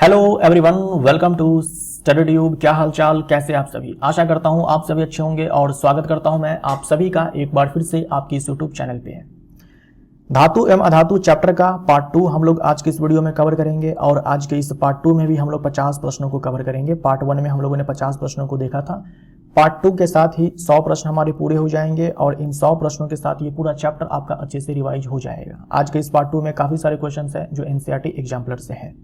Hello everyone, welcome to Study Tube. क्या हालचाल, कैसे आप सभी। आशा करता हूं आप सभी अच्छे होंगे और स्वागत करता हूं मैं आप सभी का एक बार फिर से आपकी इस यूट्यूब चैनल पे। धातु एवं अधातु चैप्टर का पार्ट 2 हम लोग आज के इस वीडियो में कवर करेंगे और आज के इस पार्ट 2 में भी हम लोग 50 प्रश्नों को कवर करेंगे। पार्ट 1 में हम लोगों ने 50 प्रश्नों को देखा था। पार्ट 2 के साथ ही 100 प्रश्न हमारे पूरे हो जाएंगे और इन 100 प्रश्नों के साथ ये पूरा चैप्टर आपका अच्छे से रिवाइज हो जाएगा। आज के इस पार्ट 2 में काफी सारे क्वेश्चन है जो एनसीईआरटी एग्जाम्पलर से है।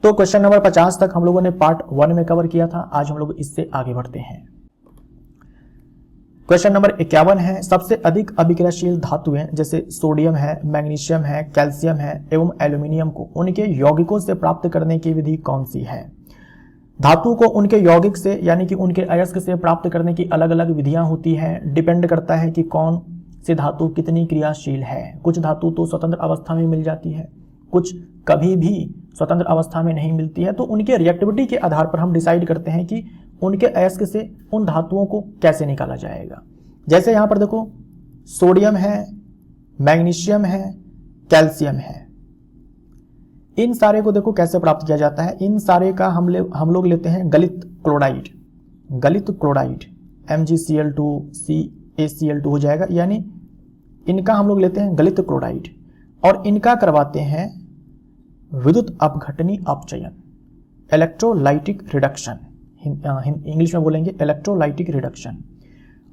तो क्वेश्चन नंबर 50 तक हम लोगों ने पार्ट 1 में कवर किया था। आज हम लोग इससे आगे बढ़ते हैं। क्वेश्चन नंबर 51 है, सबसे अधिक अभिक्रियाशील धातुएं जैसे सोडियम है, मैग्नीशियम है, कैल्शियम है एवं एल्यूमिनियम को उनके यौगिकों से प्राप्त करने की विधि कौन सी है। धातु को उनके यौगिक से यानी कि उनके अयस्क से प्राप्त करने की अलग अलग विधियां होती हैं। डिपेंड करता है कि कौन सी धातु कितनी क्रियाशील है। कुछ धातु तो स्वतंत्र अवस्था में मिल जाती है, कुछ कभी भी स्वतंत्र अवस्था में नहीं मिलती है। तो उनके रिएक्टिविटी के आधार पर हम डिसाइड करते हैं कि उनके अयस्क से उन धातुओं को कैसे निकाला जाएगा। जैसे यहां पर देखो, सोडियम है, मैग्नीशियम है, कैल्शियम है, इन सारे को देखो कैसे प्राप्त किया जाता है। इन सारे का हम लोग लेते हैं गलित क्लोराइड। गलित क्लोराइड MgCl2 CaCl2 हो जाएगा, यानी इनका हम लोग लेते हैं गलित क्लोराइड और इनका करवाते हैं विद्युत अपघटनी अपचयन, इलेक्ट्रोलाइटिक रिडक्शन। इंग्लिश में बोलेंगे इलेक्ट्रोलाइटिक रिडक्शन।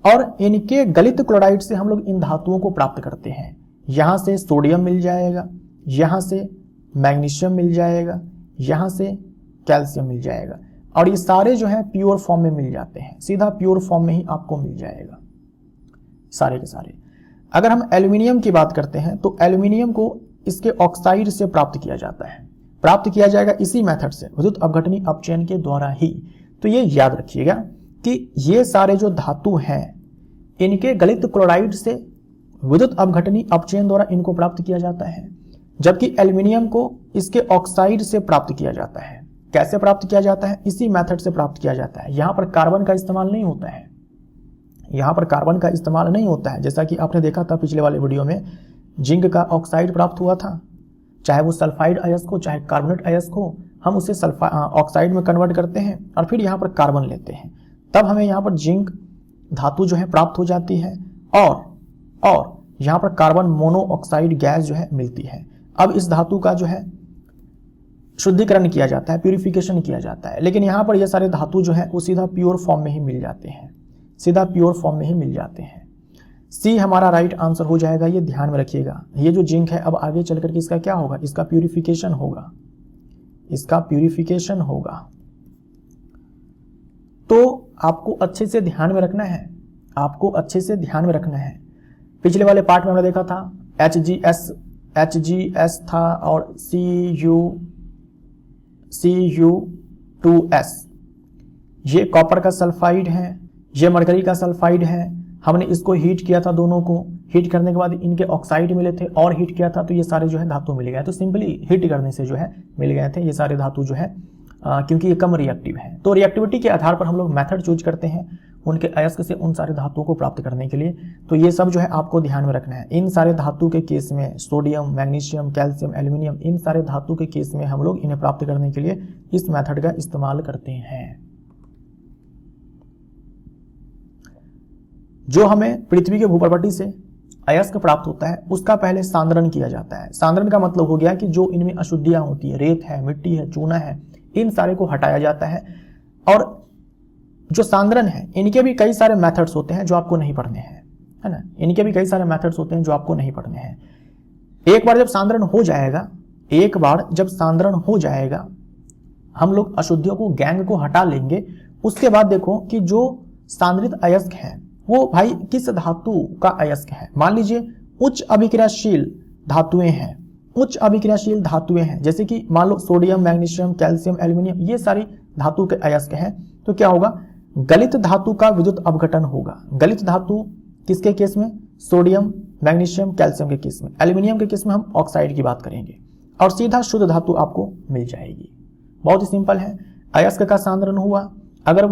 और इनके गलित क्लोराइड से हम लोग इन धातुओं को प्राप्त करते हैं। यहां से सोडियम मिल जाएगा, यहां से मैग्नीशियम मिल जाएगा, यहां से कैल्शियम मिल जाएगा और ये सारे जो है प्योर फॉर्म में मिल जाते हैं। सीधा प्योर फॉर्म में ही आपको मिल जाएगा सारे के सारे। अगर हम एल्यूमिनियम की बात करते हैं तो एल्यूमिनियम को इसके ऑक्साइड से प्राप्त किया जाता है। प्राप्त किया जाएगा इसी मेथड से, विद्युत अपघटनी अपचयन के द्वारा ही। तो ये याद रखिएगा कि ये सारे जो धातु हैं इनके गलित क्लोराइड से विद्युत अपघटनी अपचयन द्वारा इनको प्राप्त किया जाता है, जबकि एल्यूमिनियम को इसके ऑक्साइड से प्राप्त किया जाता है। कैसे प्राप्त किया जाता है? इसी मेथड से प्राप्त किया जाता है। यहां पर कार्बन का इस्तेमाल नहीं होता है, यहां पर कार्बन का इस्तेमाल नहीं होता है। जैसा कि आपने देखा था पिछले वाले वीडियो में, जिंक का ऑक्साइड प्राप्त हुआ था, चाहे वो सल्फाइड अयस्क हो चाहे कार्बोनेट अयस्क हो, हम उसे ऑक्साइड में कन्वर्ट करते हैं और फिर यहाँ पर कार्बन लेते हैं, तब हमें यहाँ पर जिंक धातु जो है प्राप्त हो जाती है और यहाँ पर कार्बन मोनोऑक्साइड गैस जो है मिलती है। अब इस धातु का जो है शुद्धिकरण किया जाता है, प्यूरिफिकेशन किया जाता है, लेकिन यहाँ पर ये सारे धातु जो है वो सीधा प्योर फॉर्म में ही मिल जाते हैं, सीधा प्योर फॉर्म में ही मिल जाते हैं। सी हमारा राइट आंसर हो जाएगा, ये ध्यान में रखिएगा। ये जो जिंक है अब आगे चल करके इसका क्या होगा? इसका प्यूरिफिकेशन होगा, इसका प्यूरिफिकेशन होगा। तो आपको अच्छे से ध्यान में रखना है, आपको अच्छे से ध्यान में रखना है। पिछले वाले पार्ट में हमने देखा था HgS था और Cu2S, ये कॉपर का सल्फाइड है, ये मरकरी का सल्फाइड है। हमने इसको हीट किया था, दोनों को हीट करने के बाद इनके ऑक्साइड मिले थे और हीट किया था तो ये सारे जो है धातु मिल गए। तो सिंपली हीट करने से जो है मिल गए थे ये सारे धातु जो है, क्योंकि ये कम रिएक्टिव है। तो रिएक्टिविटी के आधार पर हम लोग मेथड चूज करते हैं उनके अयस्क से उन सारे धातुओं को प्राप्त करने के लिए। तो ये सब जो है आपको ध्यान में रखना है। इन सारे धातु के केस में सोडियम, मैग्नीशियम, कैल्शियम, एल्यूमिनियम, इन सारे धातु के केस में हम लोग इन्हें प्राप्त करने के लिए इस मेथड का इस्तेमाल करते हैं। जो हमें पृथ्वी के भूपर्वटी से अयस्क प्राप्त होता है उसका पहले सांद्रण किया जाता है। सांद्रण का मतलब हो गया कि जो इनमें अशुद्धियां होती है, रेत है, मिट्टी है, चूना है, इन सारे को हटाया जाता है। और जो सांद्रण है इनके भी कई सारे मेथड्स होते हैं जो आपको नहीं पढ़ने हैं, है ना। इनके भी कई सारे मेथड्स होते हैं जो आपको नहीं पढ़ने हैं। एक बार जब सांद्रण हो जाएगा, हम लोग अशुद्धियों को, गैंग को हटा लेंगे। उसके बाद देखो कि जो सांद्रित अयस्क है वो भाई किस धातु का अयस्क है। मान लीजिए उच्च अभिक्रियाशील धातुएं हैं, उच्च अभिक्रियाशील धातुएं हैं, जैसे कि मान लो सोडियम, मैग्नीशियम, कैल्शियम, एल्यूमिनियम, ये सारी धातु के अयस्क हैं। तो क्या होगा? गलित धातु का विद्युत अपघटन होगा। गलित धातु किसके केस में? सोडियम, मैग्नीशियम, कैल्शियम के केस में। एल्यूमिनियम के केस में हम ऑक्साइड की बात करेंगे और सीधा शुद्ध धातु आपको मिल जाएगी। बहुत ही सिंपल है। अयस्क का सांद्रण हुआ, अगर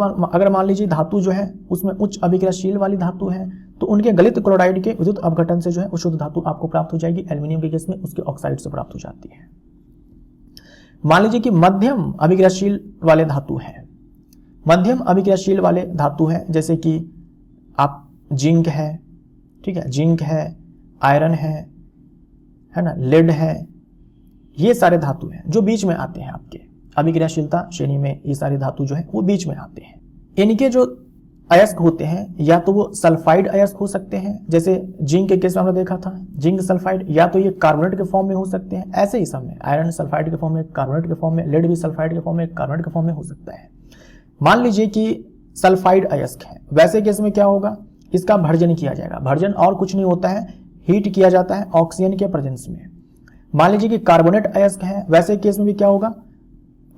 मान लीजिए धातु जो है उसमें उच्च अभिक्रियाशील वाली धातु है तो उनके गलित क्लोराइड के विद्युत अपघटन से जो है शुद्ध धातु आपको प्राप्त हो जाएगी। एल्यूमिनियम के केस में उसके ऑक्साइड से प्राप्त हो जाती है। मान लीजिए कि मध्यम अभिक्रियाशील वाले धातु हैं, मध्यम अभिक्रियाशील वाले धातु हैं, जैसे कि आप जिंक है, ठीक है, जिंक है, आयरन है ना, लेड है, ये सारे धातु हैं जो बीच में आते हैं आपके अभिक्रियाशीलता श्रेणी में। ये सारे धातु जो है वो बीच में आते हैं। इनके जो अयस्क होते हैं या तो वो सल्फाइड अयस्क हो सकते हैं, जैसे जिंक के केस में हमने देखा था जिंक सल्फाइड, या तो ये कार्बोनेट के फॉर्म में हो सकते हैं। ऐसे ही सब में आयरन सल्फाइड के फॉर्म में, कार्बोनेट के फॉर्म में, लेड भी सल्फाइड के फॉर्म में, कार्बोनेट के फॉर्म में हो सकता है। मान लीजिए कि सल्फाइड अयस्क है, वैसे केस में क्या होगा, इसका भर्जन किया जाएगा। भर्जन और कुछ नहीं होता है, हीट किया जाता है ऑक्सीजन के प्रेजेंस में। मान लीजिए कि कार्बोनेट अयस्क है, वैसे केस में भी क्या होगा,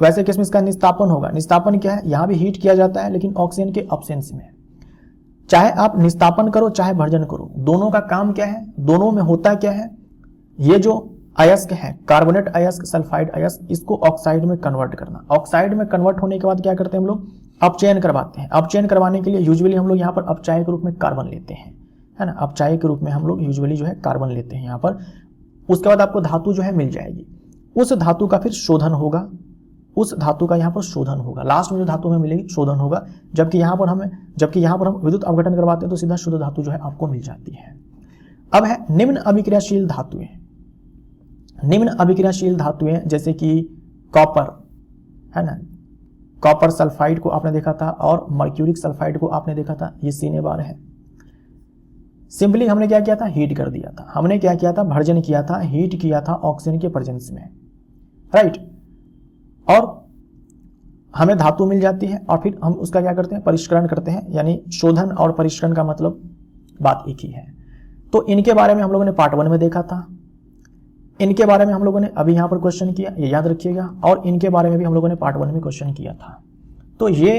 वैसे केस में इसका निस्तापन होगा। निस्तापन क्या है, यहां भी हीट किया जाता है लेकिन ऑक्सीजन के अब्सेंस में। चाहे आप निस्तापन करो चाहे भर्जन करो, दोनों का काम क्या है, दोनों में होता क्या है, ये जो अयस्क है कार्बोनेट अयस्क, सल्फाइड अयस्क, इसको ऑक्साइड में कन्वर्ट करना। ऑक्साइड में कन्वर्ट होने के बाद क्या करते हैं हम लोग, अपचयन करवाते हैं। अपचयन करवाने के लिए यूजुअली हम लोग यहाँ पर अपचाय के रूप में कार्बन लेते हैं, है ना, अपचाय के रूप में हम लोग यूजुअली जो है कार्बन लेते हैं यहाँ पर। उसके बाद आपको धातु जो है मिल जाएगी, उस धातु का फिर शोधन होगा, उस धातु का यहाँ पर शोधन होगा। लास्ट में जो धातु हमें मिलेगी शोधन होगा, जबकि यहाँ पर हम विद्युत अपघटन करवाते हैं तो सीधा शुद्ध धातु जो है आपको मिल जाती है। अब है निम्न अभिक्रियाशील धातुएं। निम्न अभिक्रियाशील धातुएं जैसे कि कॉपर, है ना, कॉपर सल्फाइड को आपने देखा था और मर्क्यूरिक सल्फाइड को आपने देखा था, ये सीने बार है। सिंपली हमने क्या किया था, हीट कर दिया था। हमने क्या किया था, भर्जन किया था, हीट किया था ऑक्सीजन के प्रेजेंस में, राइट। और हमें धातु मिल जाती है और फिर हम उसका क्या करते हैं, परिष्करण करते हैं। यानी शोधन और परिष्करण का मतलब बात एक ही है। तो इनके बारे में हम लोगों ने पार्ट 1 में देखा था, इनके बारे में हम लोगों ने अभी यहाँ पर क्वेश्चन किया, ये याद रखिएगा। और इनके बारे में भी हम लोगों ने पार्ट 1 में क्वेश्चन किया था, तो ये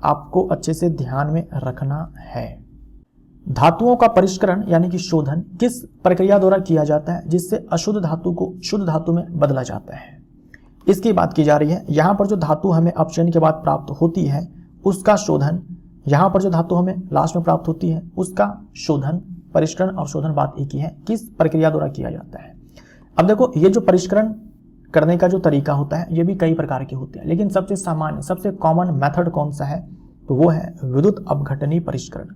आपको अच्छे से ध्यान में रखना है। धातुओं का परिष्करण यानी कि शोधन किस प्रक्रिया द्वारा किया जाता है जिससे अशुद्ध धातु को शुद्ध धातु में बदला जाता है, इसकी बात की जा रही है। यहाँ पर जो धातु हमें अपचयन के बाद प्राप्त होती है उसका शोधन, यहाँ पर जो धातु हमें लास्ट में प्राप्त होती है उसका शोधन, परिष्करण और शोधन बात एक ही है, किस प्रक्रिया द्वारा किया जाता है। अब देखो, ये जो परिष्करण करने का जो तरीका होता है ये भी कई प्रकार के होते हैं, लेकिन सबसे सामान्य सबसे कॉमन मेथड कौन सा है, तो वो है विद्युत अपघटनी परिष्करण।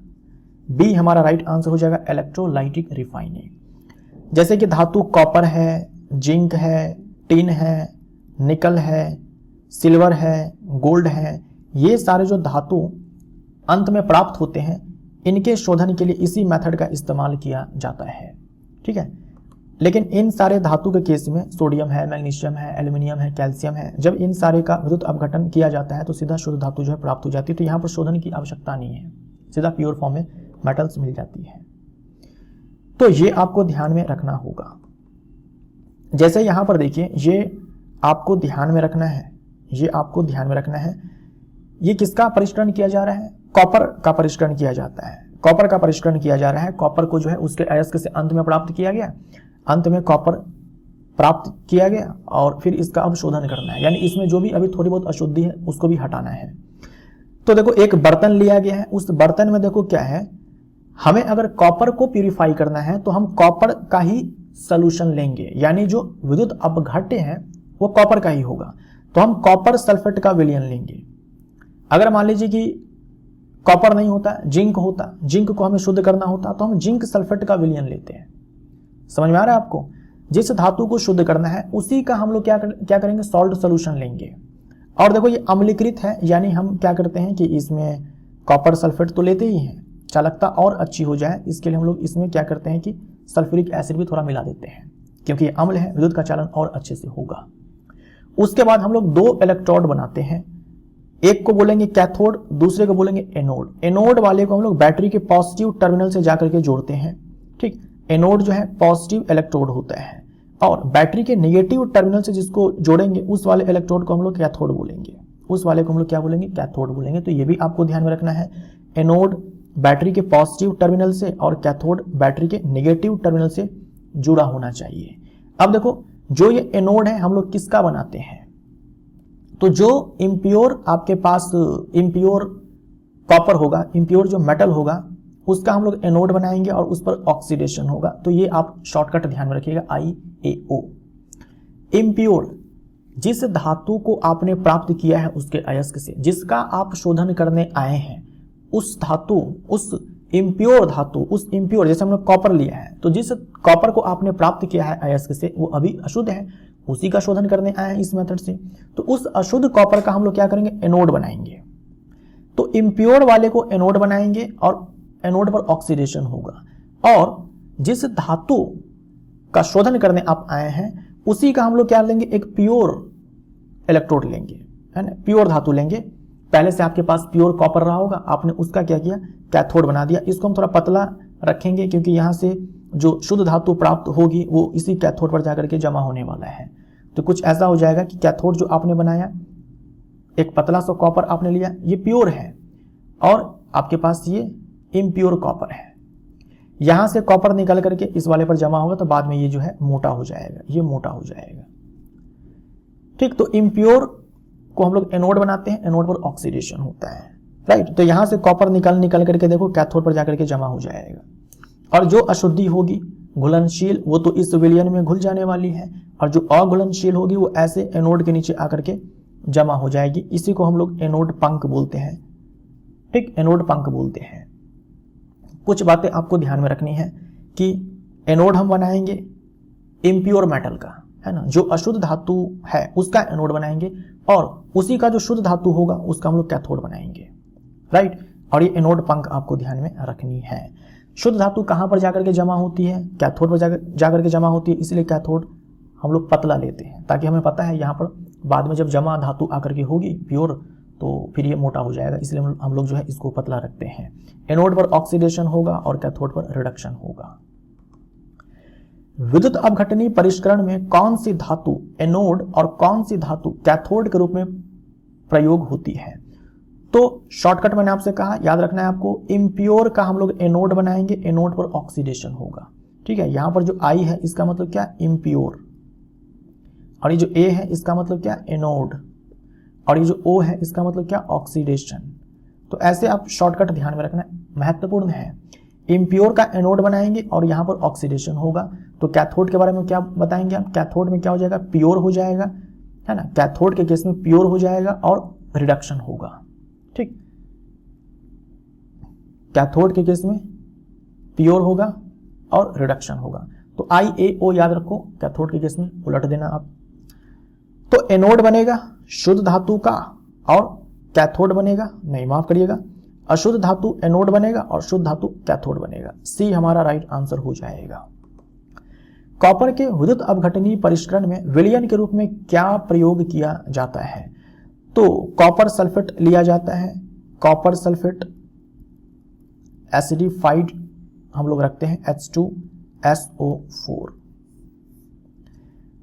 बी हमारा राइट आंसर हो जाएगा, इलेक्ट्रोलाइटिक रिफाइनिंग। जैसे कि धातु कॉपर है, जिंक है, टिन है, निकल है, सिल्वर है, गोल्ड है, ये सारे जो धातु अंत में प्राप्त होते हैं इनके शोधन के लिए इसी मेथड का इस्तेमाल किया जाता है, ठीक है। लेकिन इन सारे धातु के केस में सोडियम है, मैग्नीशियम है, एल्यूमिनियम है, कैल्शियम है, जब इन सारे का विद्युत अपघटन किया जाता है तो सीधा शुद्ध धातु जो है प्राप्त हो जाती है। तो यहाँ पर शोधन की आवश्यकता नहीं है, सीधा प्योर फॉर्म में मेटल्स मिल जाती है। तो ये आपको ध्यान में रखना होगा। जैसे यहाँ पर देखिए, ये आपको ध्यान में रखना है, ये आपको ध्यान में रखना है। ये किसका परिष्करण किया जा रहा है, कॉपर का परिष्करण किया जाता है, कॉपर का परिष्करण किया जा रहा है। कॉपर को जो है उसके अयस्क से अंत में प्राप्त किया गया, अंत में कॉपर प्राप्त किया गया और फिर इसका अब शोधन करना है, यानी इसमें जो भी अभी थोड़ी बहुत अशुद्धि है उसको भी हटाना है। तो देखो, एक बर्तन लिया गया है, उस बर्तन में देखो क्या है, हमें अगर कॉपर को प्यूरिफाई करना है तो हम कॉपर का ही सोल्यूशन लेंगे, यानी जो विद्युत अपघट्य है वो कॉपर का ही होगा। तो हम कॉपर सल्फेट का विलयन लेंगे। अगर मान लीजिए कि कॉपर नहीं होता, जिंक होता, जिंक को हमें शुद्ध करना होता तो हम जिंक सल्फेट का विलयन लेते हैं। समझ में आ रहा है आपको, जिस धातु को शुद्ध करना है उसी का हम लोग क्या करेंगे, सॉल्ट सोल्यूशन लेंगे। और देखो, ये अम्लीकृत है, यानी हम क्या करते हैं कि इसमें कॉपर सल्फेट तो लेते ही हैं, चालकता और अच्छी हो जाए इसके लिए हम लोग इसमें क्या करते हैं कि सल्फ्यूरिक एसिड भी थोड़ा मिला देते हैं, क्योंकि ये अम्ल है, विद्युत का चालन और अच्छे से होगा। उसके बाद हम लोग 2 इलेक्ट्रोड बनाते हैं, एक को बोलेंगे कैथोड, दूसरे को बोलेंगे एनोड। एनोड वाले को हम लोग बैटरी के पॉजिटिव टर्मिनल से जाकर के जोड़ते हैं, ठीक। एनोड जो है पॉजिटिव इलेक्ट्रोड होता है और बैटरी के नेगेटिव टर्मिनल से जिसको जोड़ेंगे उस वाले इलेक्ट्रोड को हम लोग कैथोड बोलेंगे, उस वाले को हम लोग क्या बोलेंगे, कैथोड बोलेंगे। तो ये भी आपको ध्यान में रखना है, एनोड बैटरी के पॉजिटिव टर्मिनल से और कैथोड बैटरी के नेगेटिव टर्मिनल से जुड़ा होना चाहिए। अब देखो, जो ये एनोड है हम लोग किसका बनाते हैं, तो जो इम्प्योर आपके पास इम्प्योर कॉपर होगा, इम्प्योर जो मेटल होगा उसका हम लोग एनोड बनाएंगे और उस पर ऑक्सीडेशन होगा। तो ये आप शॉर्टकट ध्यान में रखिएगा, IAO। इम्प्योर जिस धातु को आपने प्राप्त किया है उसके अयस्क से, जिसका आप शोधन करने आए हैं, उस धातु, उस इम्प्योर धातु, उस इम्प्योर, जैसे हमने कॉपर लिया है, तो जिस कॉपर को आपने प्राप्त किया है अयस्क से वो अभी अशुद्ध है, उसी का शोधन करने आए हैं इस मेथड से। तो उस अशुद्ध कॉपर का हम लोग क्या करेंगे, एनोड बनाएंगे। तो इम्प्योर वाले को एनोड बनाएंगे और एनोड पर ऑक्सीडेशन होगा, और जिस धातु का शोधन करने आप आए हैं उसी का हम लोग क्या लेंगे, एक प्योर इलेक्ट्रोड लेंगे, है ना, प्योर धातु लेंगे। पहले से आपके पास प्योर कॉपर रहा होगा, आपने उसका क्या किया, कैथोड बना दिया। इसको हम थोड़ा पतला रखेंगे क्योंकि यहाँ से जो शुद्ध धातु प्राप्त होगी वो इसी कैथोड पर जाकर के जमा होने वाला है। तो कुछ ऐसा हो जाएगा कि कैथोड जो आपने बनाया, एक पतला सा कॉपर आपने लिया, ये प्योर है, और आपके पास ये इम्प्योर कॉपर है। यहां से कॉपर निकल करके इस वाले पर जमा होगा तो बाद में ये जो है मोटा हो जाएगा, ये मोटा हो जाएगा। ठीक, तो इम्प्योर को हम लोग एनोड बनाते हैं, एनोड पर ऑक्सीडेशन होता है, राइट। तो यहां से कॉपर निकल करके देखो कैथोड पर जाकर के जमा हो जाएगा, और जो अशुद्धि होगी घुलनशील वो तो इस विलयन में घुल जाने वाली है, और जो अघुलनशील होगी वो ऐसे एनोड के नीचे आकर के जमा हो जाएगी। इसी को हम लोग एनोड पंख बोलते हैं। ठीक, एनोड पंख बोलते हैं। कुछ बातें आपको ध्यान में रखनी है कि एनोड हम बनाएंगे इम्प्योर मेटल का, है ना, जो अशुद्ध धातु है उसका एनोड बनाएंगे, और उसी का जो शुद्ध धातु होगा उसका हम लोग कैथोड बनाएंगे, राइट। और ये एनोड पंख आपको ध्यान में रखनी है। शुद्ध धातु कहां पर जाकर के जमा होती है, कैथोड पर जाकर के जमा होती है, इसलिए कैथोड हम लोग पतला लेते हैं ताकि हमें पता है यहाँ पर बाद में जब जमा धातु आकर के होगी प्योर तो फिर ये मोटा हो जाएगा, इसलिए हम लोग जो है इसको पतला रखते हैं। एनोड पर ऑक्सीडेशन होगा और कैथोड पर रिडक्शन होगा। विद्युत अपघटनी परिष्करण में कौन सी धातु एनोड और कौन सी धातु कैथोड के रूप में प्रयोग होती है? तो शॉर्टकट मैंने आपसे कहा, याद रखना है आपको, इम्प्योर का हम लोग एनोड बनाएंगे, एनोड पर ऑक्सीडेशन होगा। ठीक है, यहां पर जो आई है इसका मतलब क्या, इम्प्योर, और ये जो ए है इसका मतलब क्या, एनोड, और ये जो ओ है इसका मतलब क्या, ऑक्सीडेशन। तो ऐसे आप शॉर्टकट ध्यान में रखना, महत्वपूर्ण है। इम्प्योर का एनोड बनाएंगे और यहां पर ऑक्सीडेशन होगा। तो कैथोड के बारे में क्या बताएंगे आप, कैथोड में क्या हो जाएगा, प्योर हो जाएगा, है ना, कैथोड के केस में प्योर हो जाएगा और रिडक्शन होगा। ठीक, कैथोड के केस में प्योर होगा और रिडक्शन होगा। तो आई ए ओ याद रखो, कैथोड के केस में उलट देना आप। तो एनोड बनेगा शुद्ध धातु का और कैथोड बनेगा, नहीं माफ करिएगा, अशुद्ध धातु एनोड बनेगा और शुद्ध धातु कैथोड बनेगा। सी हमारा राइट आंसर हो जाएगा। कॉपर के विद्युत अपघटनी परिष्करण में विलयन के रूप में क्या प्रयोग किया जाता है? तो कॉपर सल्फेट लिया जाता है, कॉपर सल्फेट एसिडिफाइड हम लोग रखते हैं H2SO4,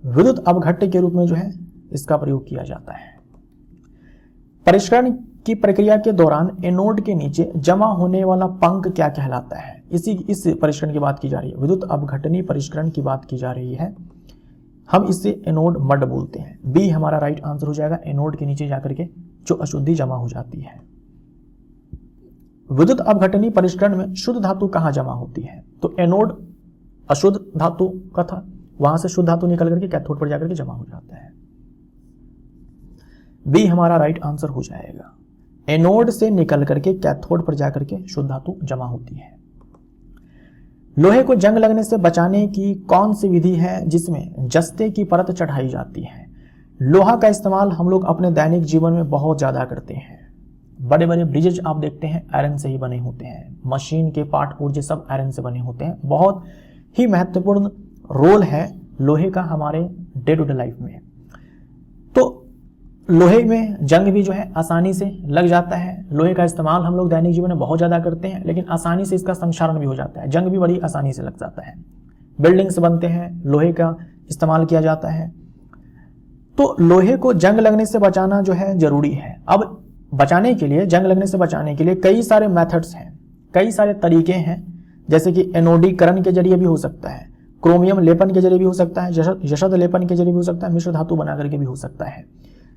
विद्युत अपघट्य के रूप में जो है इसका प्रयोग किया जाता है। परिष्करण की प्रक्रिया के दौरान एनोड के नीचे जमा होने वाला पंख क्या कहलाता है? इस परिष्करण की बात की जा रही है, विद्युत अपघटनी परिष्करण की बात की जा रही है। हम इसे एनोड मड बोलते हैं। बी हमारा राइट आंसर हो जाएगा, एनोड के नीचे जाकर के जो अशुद्धि जमा हो जाती है। विद्युत अपघटनी परिष्करण में शुद्ध धातु कहां जमा होती है? तो एनोड अशुद्ध धातु का था, वहां से शुद्ध धातु निकल करके कैथोड पर जाकर के जमा हो जाता है। बी हमारा राइट आंसर हो जाएगा, एनोड से निकल करके कैथोड पर जाकर के शुद्ध धातु जमा होती है। लोहे को जंग लगने से बचाने की कौन सी विधि है जिसमें जस्ते की परत चढ़ाई जाती है? लोहा का इस्तेमाल हम लोग अपने दैनिक जीवन में बहुत ज्यादा करते हैं। बड़े बड़े ब्रिजेज आप देखते हैं आयरन से ही बने होते हैं, मशीन के पार्ट पुर्जे सब आयरन से बने होते हैं। बहुत ही महत्वपूर्ण रोल है लोहे का हमारे डे टू डे लाइफ में। तो लोहे में जंग भी जो है आसानी से लग जाता है। लोहे का इस्तेमाल हम लोग दैनिक जीवन में बहुत ज्यादा करते हैं, लेकिन आसानी से इसका संक्षारण भी हो जाता है, जंग भी बड़ी आसानी से लग जाता है। बिल्डिंग्स बनते हैं, लोहे का इस्तेमाल किया जाता है। तो लोहे को जंग लगने से बचाना जो है जरूरी है। अब बचाने के लिए, जंग लगने से बचाने के लिए कई सारे मेथड्स हैं, कई सारे तरीके हैं, जैसे कि एनोडीकरण के जरिए भी हो सकता है, क्रोमियम लेपन के जरिए भी हो सकता है, यशद लेपन के जरिए भी हो सकता है, मिश्र धातु बना करके भी हो सकता है।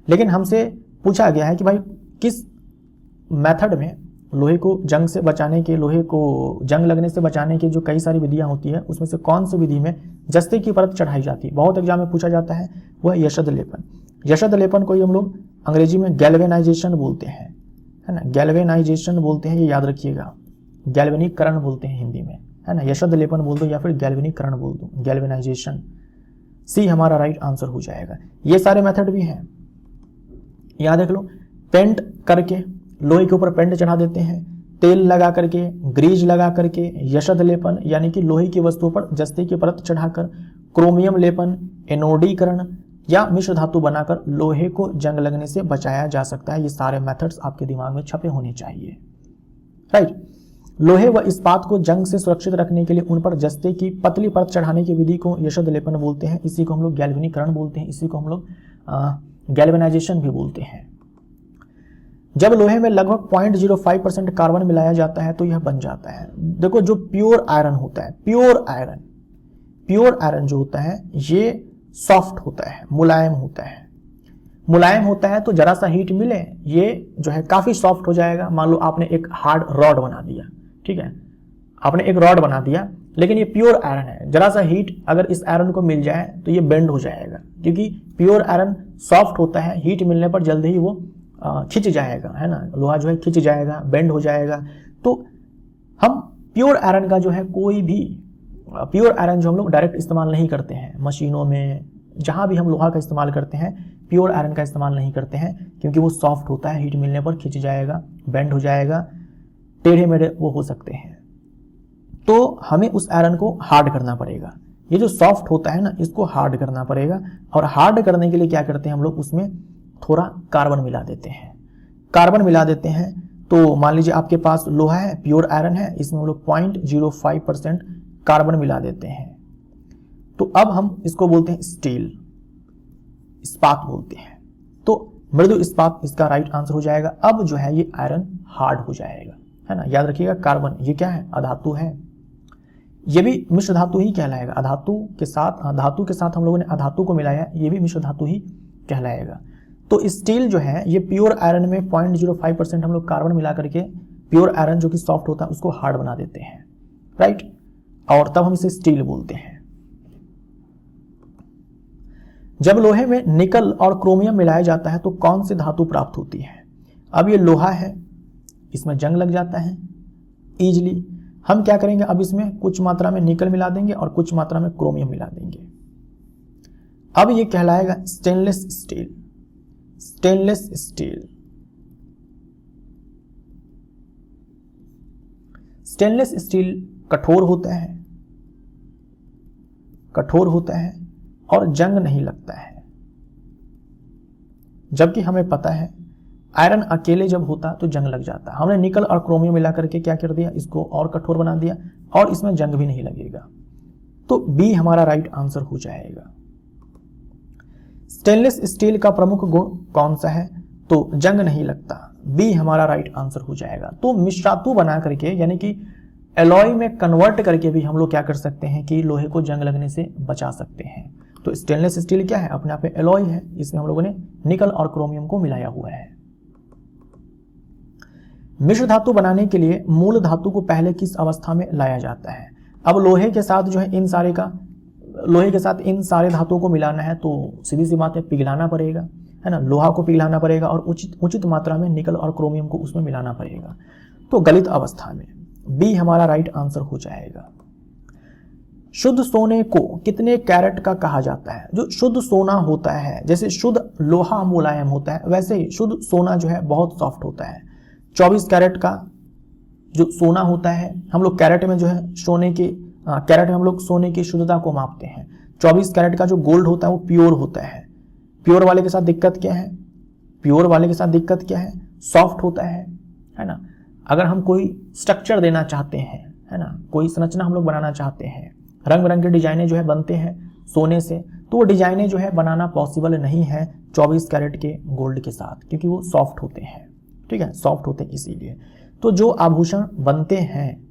लेकिन हमसे पूछा गया है कि भाई किस मेथड में लोहे को जंग से बचाने के, लोहे को जंग लगने से बचाने की जो कई सारी विधियां होती है उसमें से कौन सी विधि में जस्ते की परत चढ़ाई जाती है? बहुत एग्जाम में पूछा जाता है, वह यशद लेपन। यशद लेपन को ही हम लोग अंग्रेजी में गैल्वेनाइजेशन बोलते हैं, है ना, गैल्वेनाइजेशन बोलते हैं, ये याद रखिएगा। गैल्वेनीकरण बोलते हैं हिंदी में, है ना, यशद लेपन बोल दो या फिर गैल्वेनीकरण बोल दो, गैल्वेनाइजेशन। सी हमारा राइट आंसर हो जाएगा। ये सारे मेथड भी हैं, याद देख लो। पेंट करके, लोहे के ऊपर पेंट चढ़ा देते हैं, तेल लगा करके, ग्रीज लगा करके, यशद लेपन यानी कि लोहे की वस्तुओं पर जस्ते की परत चढ़ाकर, क्रोमियम लेपन, एनोडीकरण या मिश्र धातु बनाकर लोहे को जंग लगने से बचाया जा सकता है। ये सारे मेथड्स आपके दिमाग में छपे होने चाहिए, राइट। लोहे व इस्पात को जंग से सुरक्षित रखने के लिए उन पर जस्ते की पतली परत चढ़ाने की विधि को यशद लेपन बोलते हैं। इसी को हम लोग गैल्वेनीकरण बोलते हैं, इसी को हम लोग गैल्वेनाइजेशन भी बोलते हैं। जब लोहे में लगभग 0.05% कार्बन मिलाया जाता है तो यह बन जाता है। देखो जो प्योर आयरन होता है, प्योर आयरन जो होता है ये सॉफ्ट होता है, मुलायम होता है। मुलायम होता है तो जरा सा हीट मिले ये जो है काफी सॉफ्ट हो जाएगा। मान लो आपने एक हार्ड रॉड बना दिया, ठीक है, आपने एक रॉड बना दिया, लेकिन ये प्योर आयरन है, जरा सा हीट अगर इस आयरन को मिल जाए तो ये बेंड हो जाएगा, क्योंकि प्योर आयरन सॉफ्ट होता है, हीट मिलने पर जल्दी ही वो खिंच जाएगा, है ना, लोहा जो है खिंच जाएगा, बेंड हो जाएगा। तो हम प्योर आयरन का जो है कोई भी प्योर आयरन जो हम लोग डायरेक्ट इस्तेमाल नहीं करते हैं, मशीनों में जहां भी हम लोहा का इस्तेमाल करते हैं प्योर आयरन का इस्तेमाल नहीं करते हैं, क्योंकि वो सॉफ्ट होता है, हीट मिलने पर खिंच जाएगा, बेंड हो जाएगा, टेढ़े मेढ़े वो हो सकते हैं। तो हमें उस आयरन को हार्ड करना पड़ेगा। ये जो सॉफ्ट होता है ना, इसको हार्ड करना पड़ेगा, और हार्ड करने के लिए क्या करते हैं हम लोग, उसमें थोड़ा कार्बन मिला देते हैं। कार्बन मिला देते हैं तो मान लीजिए आपके पास लोहा है, प्योर आयरन है, इसमें हम लोग 0.05% कार्बन मिला देते हैं। तो अब हम इसको बोलते हैं स्टील, इस्पात बोलते हैं। तो मृदु इस्पात इसका राइट आंसर हो जाएगा। अब जो है ये आयरन हार्ड हो जाएगा, है ना, याद रखिएगा। कार्बन ये क्या है, अधातु है, ये भी मिश्र धातु ही कहलाएगा। धातु के साथ हम लोगों ने अधातु को मिलाया, ये भी मिश्र धातु ही कहलाएगा। तो स्टील जो है ये प्योर आयरन में 0.05% हम लोग कार्बन मिला करके प्योर आयरन जो कि सॉफ्ट होता है उसको हार्ड बना देते हैं, राइट, और तब हम इसे स्टील बोलते हैं। जब लोहे में निकल और क्रोमियम मिलाया जाता है तो कौन सी धातु प्राप्त होती है। अब ये लोहा है, इसमें जंग लग जाता है इजीली। हम क्या करेंगे, अब इसमें कुछ मात्रा में निकल मिला देंगे और कुछ मात्रा में क्रोमियम मिला देंगे। अब ये कहलाएगा stainless steel. Stainless steel, stainless steel कठोर होता है और जंग नहीं लगता है। जबकि हमें पता है आयरन अकेले जब होता तो जंग लग जाता। हमने निकल और क्रोमियम मिला करके क्या कर दिया, इसको और कठोर बना दिया और इसमें जंग भी नहीं लगेगा। तो बी हमारा राइट आंसर हो जाएगा। स्टेनलेस स्टील का प्रमुख गुण कौन सा है, तो जंग नहीं लगता। बी हमारा राइट आंसर हो जाएगा। तो मिश्रातु बना करके यानी कि एलॉय में कन्वर्ट करके भी हम लोग क्या कर सकते हैं कि लोहे को जंग लगने से बचा सकते हैं। तो स्टेनलेस स्टील क्या है, अपने आप में एलॉय है, इसमें हम लोगों ने निकल और क्रोमियम को मिलाया हुआ है। मिश्र धातु बनाने के लिए मूल धातु को पहले किस अवस्था में लाया जाता है। अब लोहे के साथ जो है इन सारे धातुओं को मिलाना है तो सीधी सी बात है, पिघलाना पड़ेगा, है ना, लोहा को पिघलाना पड़ेगा और उचित मात्रा में निकल और क्रोमियम को उसमें मिलाना पड़ेगा। तो गलित अवस्था में बी हमारा राइट आंसर हो जाएगा। शुद्ध सोने को कितने कैरेट का कहा जाता है। जो शुद्ध सोना होता है, जैसे शुद्ध लोहा मुलायम होता है, वैसे ही शुद्ध सोना जो है बहुत सॉफ्ट होता है। 24 कैरेट का जो सोना होता है, हम लोग कैरेट में जो है कैरेट में हम लोग सोने की शुद्धता को मापते हैं। 24 कैरेट का जो गोल्ड होता है वो प्योर होता है। प्योर वाले के साथ दिक्कत क्या है, सॉफ्ट होता है ना। अगर हम कोई स्ट्रक्चर देना चाहते हैं, है ना, कोई संरचना हम लोग बनाना चाहते हैं, रंग बिरंग के डिजाइने जो है बनते हैं सोने से, तो वो डिजाइने जो है बनाना पॉसिबल नहीं है 24 कैरेट के गोल्ड के साथ, क्योंकि वो सॉफ्ट होते हैं, ठीक है, सॉफ्ट होते हैं इसीलिए। तो जो आभूषण बनते हैं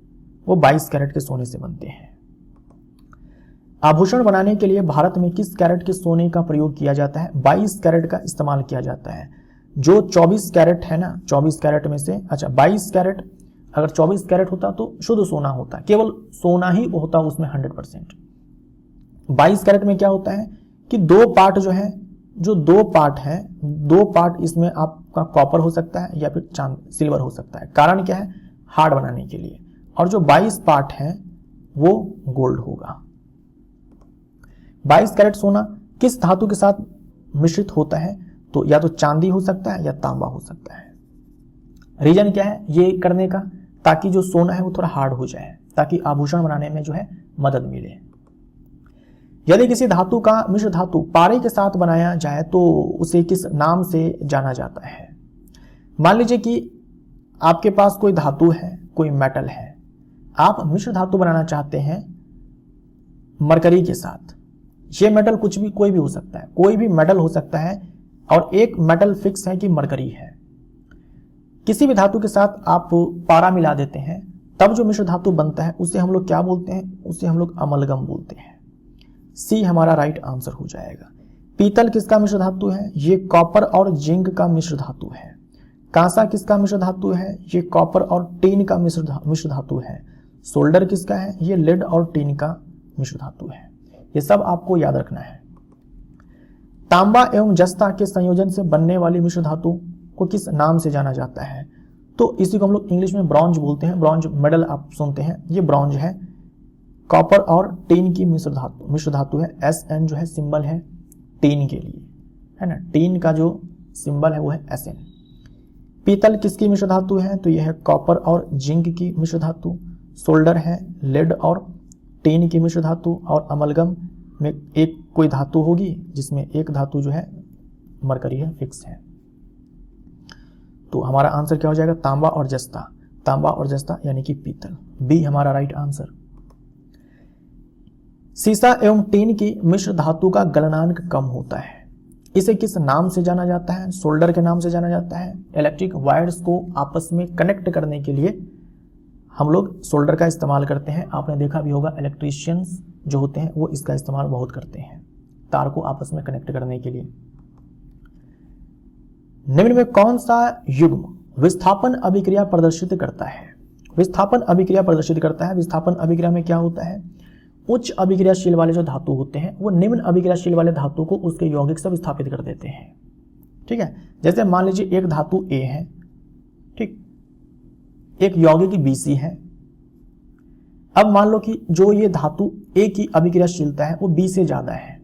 वो 22 कैरेट के सोने से बनते हैं। आभूषण बनाने के लिए भारत में किस कैरेट के सोने का प्रयोग किया जाता है। 22 कैरेट का इस्तेमाल किया जाता है। जो 24 कैरेट है ना, 24 कैरेट में से 22 कैरेट, अगर 24 कैरेट होता तो शुद्ध सोना होता, केवल सोना ही होता उसमें 100%। 22 कैरेट में क्या होता है कि 2 पार्ट जो है जो दो पार्ट हैं, दो पार्ट इसमें आपका कॉपर हो सकता है या फिर सिल्वर हो सकता है। कारण क्या है? हार्ड बनाने के लिए। और जो 22 पार्ट हैं वो गोल्ड होगा। 22 कैरेट सोना किस धातु के साथ मिश्रित होता है? तो या तो चांदी हो सकता है या तांबा हो सकता है। रीजन क्या है ये करने का? ताकि जो सोना है वो थोड़ा हार्ड हो जाए, ताकि आभूषण बनाने में जो है मदद मिले। यदि किसी धातु का मिश्र धातु पारे के साथ बनाया जाए तो उसे किस नाम से जाना जाता है? मान लीजिए कि आपके पास कोई धातु है, कोई मेटल है, आप मिश्र धातु बनाना चाहते हैं मरकरी के साथ। ये मेटल कुछ भी, कोई भी हो सकता है, कोई भी मेटल हो सकता है, और एक मेटल फिक्स है कि मरकरी है। किसी भी धातु के साथ आप पारा मिला देते हैं, तब जो मिश्र धातु बनता है उसे हम लोग क्या बोलते हैं? उसे हम लोग अमलगम बोलते हैं। सी हमारा राइट आंसर हो जाएगा। पीतल किसका मिश्र धातु है? ये कॉपर और जिंक का मिश्र धातु है। कांसा किसका मिश्र धातु है? ये कॉपर और टीन का मिश्र धातु है। सोल्डर किसका है? ये लेड और टीन का मिश्र धातु है। ये सब आपको याद रखना है। तांबा एवं जस्ता के संयोजन से बनने वाली मिश्र धातु को किस नाम से जाना जाता है? तो इसी को हम लोग इंग्लिश में ब्रॉन्ज बोलते हैं। ब्रॉन्ज मेडल आप सुनते हैं, ये ब्रॉन्ज है। कॉपर और टीन की मिश्र धातु है। SN जो है सिंबल है टीन के लिए, है ना। टीन का जो सिंबल है वो है SN। पीतल किसकी मिश्र धातु है? तो यह है कॉपर और जिंक की मिश्र धातु। सोल्डर है लेड और टीन की मिश्र धातु। और अमलगम में एक कोई धातु होगी जिसमें एक धातु जो है मरकरी है, फिक्स है। तो हमारा आंसर क्या हो जाएगा? तांबा और जस्ता। तांबा और जस्ता यानी कि पीतल। बी हमारा राइट आंसर। सीसा एवं टीन की मिश्र धातु का गलनांक कम होता है, इसे किस नाम से जाना जाता है? सोल्डर के नाम से जाना जाता है। इलेक्ट्रिक वायर्स को आपस में कनेक्ट करने के लिए हम लोग सोल्डर का इस्तेमाल करते हैं। आपने देखा भी होगा इलेक्ट्रीशियंस जो होते हैं वो इसका इस्तेमाल बहुत करते हैं, तार को आपस में कनेक्ट करने के लिए। निम्न में कौन सा युग्म विस्थापन अभिक्रिया प्रदर्शित करता है? विस्थापन अभिक्रिया प्रदर्शित करता है। विस्थापन अभिक्रिया में क्या होता है? उच्च अभिक्रियाशील वाले जो धातु होते हैं वो निम्न अभिक्रियाशील वाले धातु को उसके यौगिक से विस्थापित कर देते हैं। ठीक है, जैसे मान लीजिए एक धातु A है, ठीक, एक यौगिक BC है। अब मान लो कि जो ये धातु A की अभिक्रियाशीलता है वो B से ज्यादा है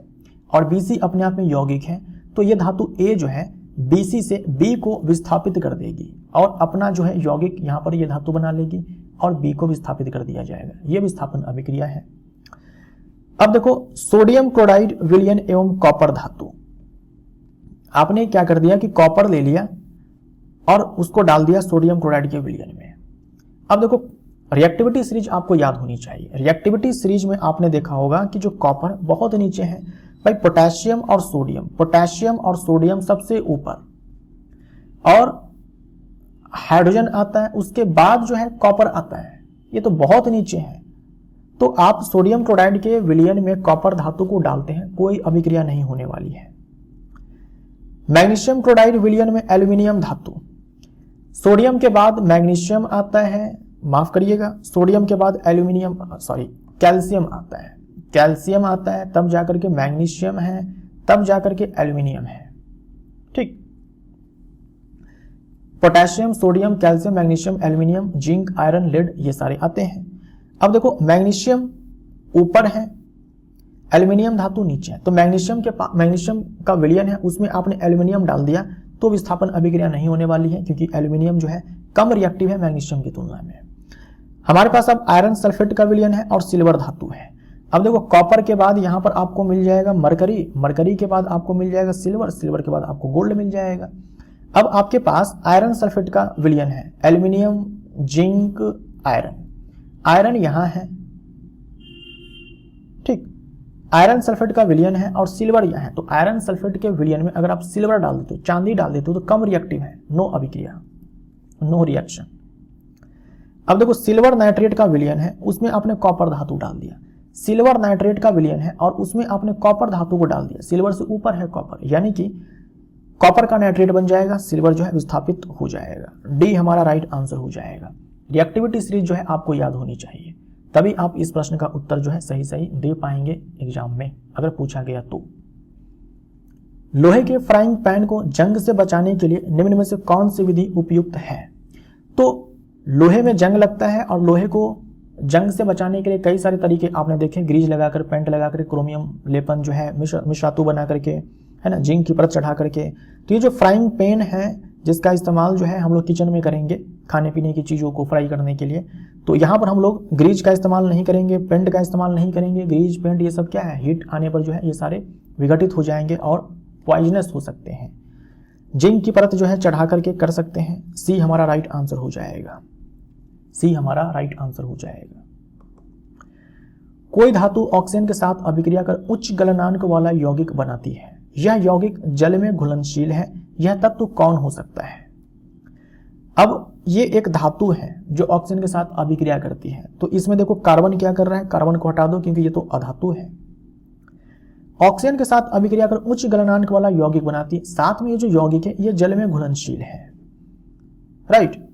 और BC अपने आप में यौगिक है, तो ये धातु A जो है BC से B को विस्थापित कर देगी और अपना जो है यौगिक यहाँ पर ये धातु बना लेगी और B को विस्थापित कर दिया जाएगा। ये विस्थापन अभिक्रिया है। अब देखो सोडियम क्लोराइड विलयन एवं कॉपर धातु, आपने क्या कर दिया कि कॉपर ले लिया और उसको डाल दिया सोडियम क्लोराइड के विलयन में। अब देखो रिएक्टिविटी सीरीज आपको याद होनी चाहिए। रिएक्टिविटी सीरीज में आपने देखा होगा कि जो कॉपर बहुत नीचे है भाई, पोटेशियम और सोडियम, पोटेशियम और सोडियम सबसे ऊपर और हाइड्रोजन आता है, उसके बाद जो है कॉपर आता है, ये तो बहुत नीचे है। तो आप सोडियम क्लोराइड के विलयन में कॉपर धातु को डालते हैं, कोई अभिक्रिया नहीं होने वाली है। मैग्नीशियम क्लोराइड विलयन में एल्यूमिनियम धातु, सोडियम के बाद मैग्नीशियम आता है, माफ करिएगा, सोडियम के बाद एल्यूमिनियम कैल्शियम आता है, कैल्शियम आता है, तब जाकर के मैग्नीशियम है, तब जाकर के एल्यूमिनियम है। ठीक, potassium, sodium, calcium, magnesium, aluminium, zinc, iron, lead, ये सारे आते हैं। अब देखो मैग्नीशियम ऊपर है, एल्यूमिनियम धातु नीचे है, तो मैग्नीशियम का विलयन है, उसमें आपने एल्यूमिनियम डाल दिया तो विस्थापन अभिक्रिया नहीं होने वाली है, क्योंकि एल्यूमिनियम जो है कम रिएक्टिव है मैग्नीशियम की तुलना में। हमारे पास अब आयरन सल्फेट का विलयन है और सिल्वर धातु है। अब देखो कॉपर के बाद यहां पर आपको मिल जाएगा मरकरी, मरकरी के बाद आपको मिल जाएगा सिल्वर, सिल्वर के बाद आपको गोल्ड मिल जाएगा। अब आपके पास आयरन सल्फेट का विलयन है, एल्यूमिनियम, जिंक, आयरन, आयरन यहां है, ठीक, आयरन सल्फेट का विलयन है और सिल्वर यहां है। तो आयरन सल्फेट के विलयन में अगर आप सिल्वर डाल देते हो, चांदी डाल देते हो, तो कम रिएक्टिव है, नो अभिक्रिया, नो रिएक्शन। अब देखो सिल्वर नाइट्रेट का विलयन है, उसमें आपने कॉपर धातु डाल दिया, सिल्वर नाइट्रेट का विलयन है और उसमें आपने कॉपर धातु को डाल दिया, सिल्वर से ऊपर है कॉपर, यानी कि कॉपर का नाइट्रेट बन जाएगा, सिल्वर जो है विस्थापित हो जाएगा। डी हमारा राइट आंसर हो जाएगा। रिएक्टिविटी सीरीज जो है आपको याद होनी चाहिए, तभी आप इस प्रश्न का उत्तर जो है सही सही दे पाएंगे एग्जाम में अगर पूछा गया तो। लोहे के फ्राइंग पैन को जंग से बचाने के लिए निम्न में से कौन सी विधि उपयुक्त है? तो लोहे में जंग लगता है और लोहे को जंग से बचाने के लिए कई सारे तरीके आपने देखे, ग्रीज लगाकर, पेंट लगाकर, क्रोमियम लेपन जो है मिश्रातु बना करके, है ना, जिंक की परत चढ़ा करके। तो ये जो फ्राइंग पैन है जिसका इस्तेमाल जो है हम लोग किचन में करेंगे खाने पीने की चीज़ों को फ्राई करने के लिए, तो यहाँ पर हम लोग ग्रीज का इस्तेमाल नहीं करेंगे, पेंट का इस्तेमाल नहीं करेंगे। ग्रीज, पेंट ये सब क्या है, हीट आने पर जो है ये सारे विघटित हो जाएंगे और पॉइजनस हो सकते हैं। जिंक की परत जो है चढ़ा करके कर सकते हैं। सी हमारा राइट आंसर हो जाएगा। सी हमारा राइट आंसर हो जाएगा। कोई धातु ऑक्सीजन के साथ अभिक्रिया कर उच्च गलनांक वाला यौगिक बनाती है। यह यौगिक जल में घुलनशील है। यह तत्व कौन हो सकता है? अब ये एक धातु है जो ऑक्सीजन के साथ अभिक्रिया करती है, तो इसमें देखो कार्बन क्या कर रहा है, कार्बन को हटा दो क्योंकि ये तो अधातु है। ऑक्सीजन के साथ अभिक्रिया कर उच्च गलनांक वाला यौगिक बनाती है, साथ में ये जो यौगिक है ये जल में घुलनशील है। राइट,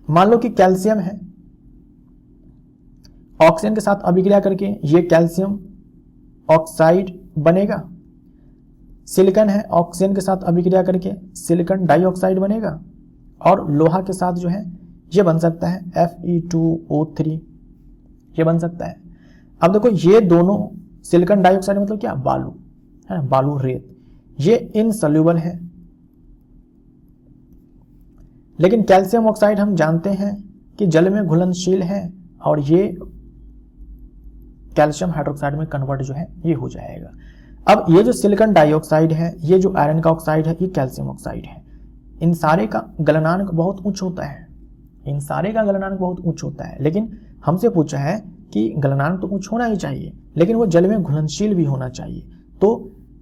मान लो कि कैल्शियम है, ऑक्सीजन के साथ अभिक्रिया करके ये कैल्शियम ऑक्साइड बनेगा। सिलिकॉन है, ऑक्सीजन के साथ अभिक्रिया करके सिलिकॉन डाइऑक्साइड बनेगा। और लोहा के साथ जो है ये बन सकता है Fe2O3, ये बन सकता है। अब देखो ये दोनों सिलिकॉन डाइऑक्साइड मतलब क्या, बालू है ना, बालू रेत, ये इनसॉल्युबल है। लेकिन कैल्शियम ऑक्साइड हम जानते हैं कि जल में घुलनशील है और ये कैल्शियम हाइड्रोक्साइड में कन्वर्ट जो है ये हो जाएगा। अब ये जो सिलिकॉन डाइऑक्साइड है, ये जो आयरन का ऑक्साइड है, ये कैल्शियम ऑक्साइड है। इन सारे का गलनांक बहुत उच्च होता है, इन सारे का गलनांक बहुत उच्च होता है। लेकिन हमसे पूछा है कि गलनांक तो उच्च होना ही चाहिए, लेकिन वो जल में घुलनशील भी होना चाहिए। तो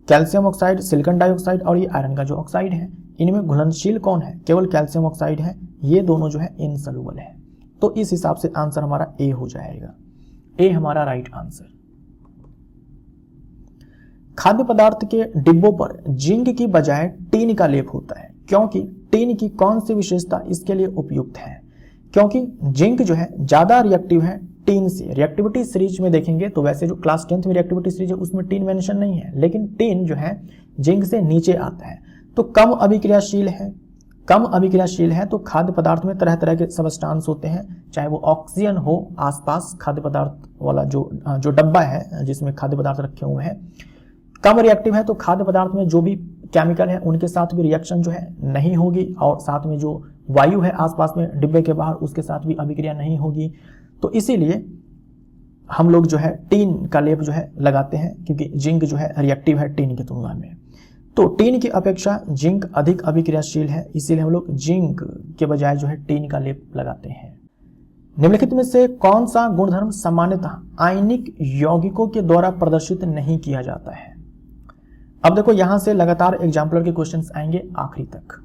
कैल्शियम ऑक्साइड, सिलिकॉन डाइऑक्साइड और ये आयरन का जो ऑक्साइड है, इनमें घुलनशील कौन है? केवल कैल्शियम ऑक्साइड है। ये दोनों जो है इनसॉल्युबल है। तो इस हिसाब से आंसर हमारा ए हो जाएगा। ए हमारा राइट आंसर। खाद्य पदार्थ के डिब्बों पर जिंक की बजाय टीन का लेप होता है, क्योंकि टीन की कौन सी विशेषता इसके लिए उपयुक्त है? क्योंकि जिंक जो है ज्यादा रिएक्टिव है टीन से। रिएक्टिविटी सीरीज में देखेंगे तो वैसे जो क्लास 10th में रिएक्टिविटी सीरीज है उसमें टीन मेंशन नहीं है, लेकिन टीन जो है जिंक से नीचे आता है, तो कम अभिक्रियाशील है। कम अभिक्रियाशील है तो खाद्य पदार्थ में तरह तरह के सबस्टांस होते हैं, चाहे वो ऑक्सीजन हो आसपास खाद्य पदार्थ वाला जो डब्बा है जिसमें खाद्य पदार्थ रखे हुए हैं। कम रिएक्टिव है तो खाद्य पदार्थ में जो भी केमिकल है उनके साथ भी रिएक्शन जो है नहीं होगी, और साथ में जो वायु है आसपास में डिब्बे के बाहर उसके साथ भी अभिक्रिया नहीं होगी। तो इसीलिए हम लोग जो है टीन का लेप जो है लगाते हैं, क्योंकि जिंक जो है रिएक्टिव है टीन की तुलना में। तो टीन की अपेक्षा जिंक अधिक अभिक्रियाशील है, इसीलिए हम लोग जिंक के बजाय जो है टीन का लेप लगाते हैं। निम्नलिखित में से कौन सा गुणधर्म सामान्यतः आयनिक यौगिकों के द्वारा प्रदर्शित नहीं किया जाता है? अब देखो यहां से लगातार एग्जाम्पलर के क्वेश्चंस आएंगे आखिरी तक।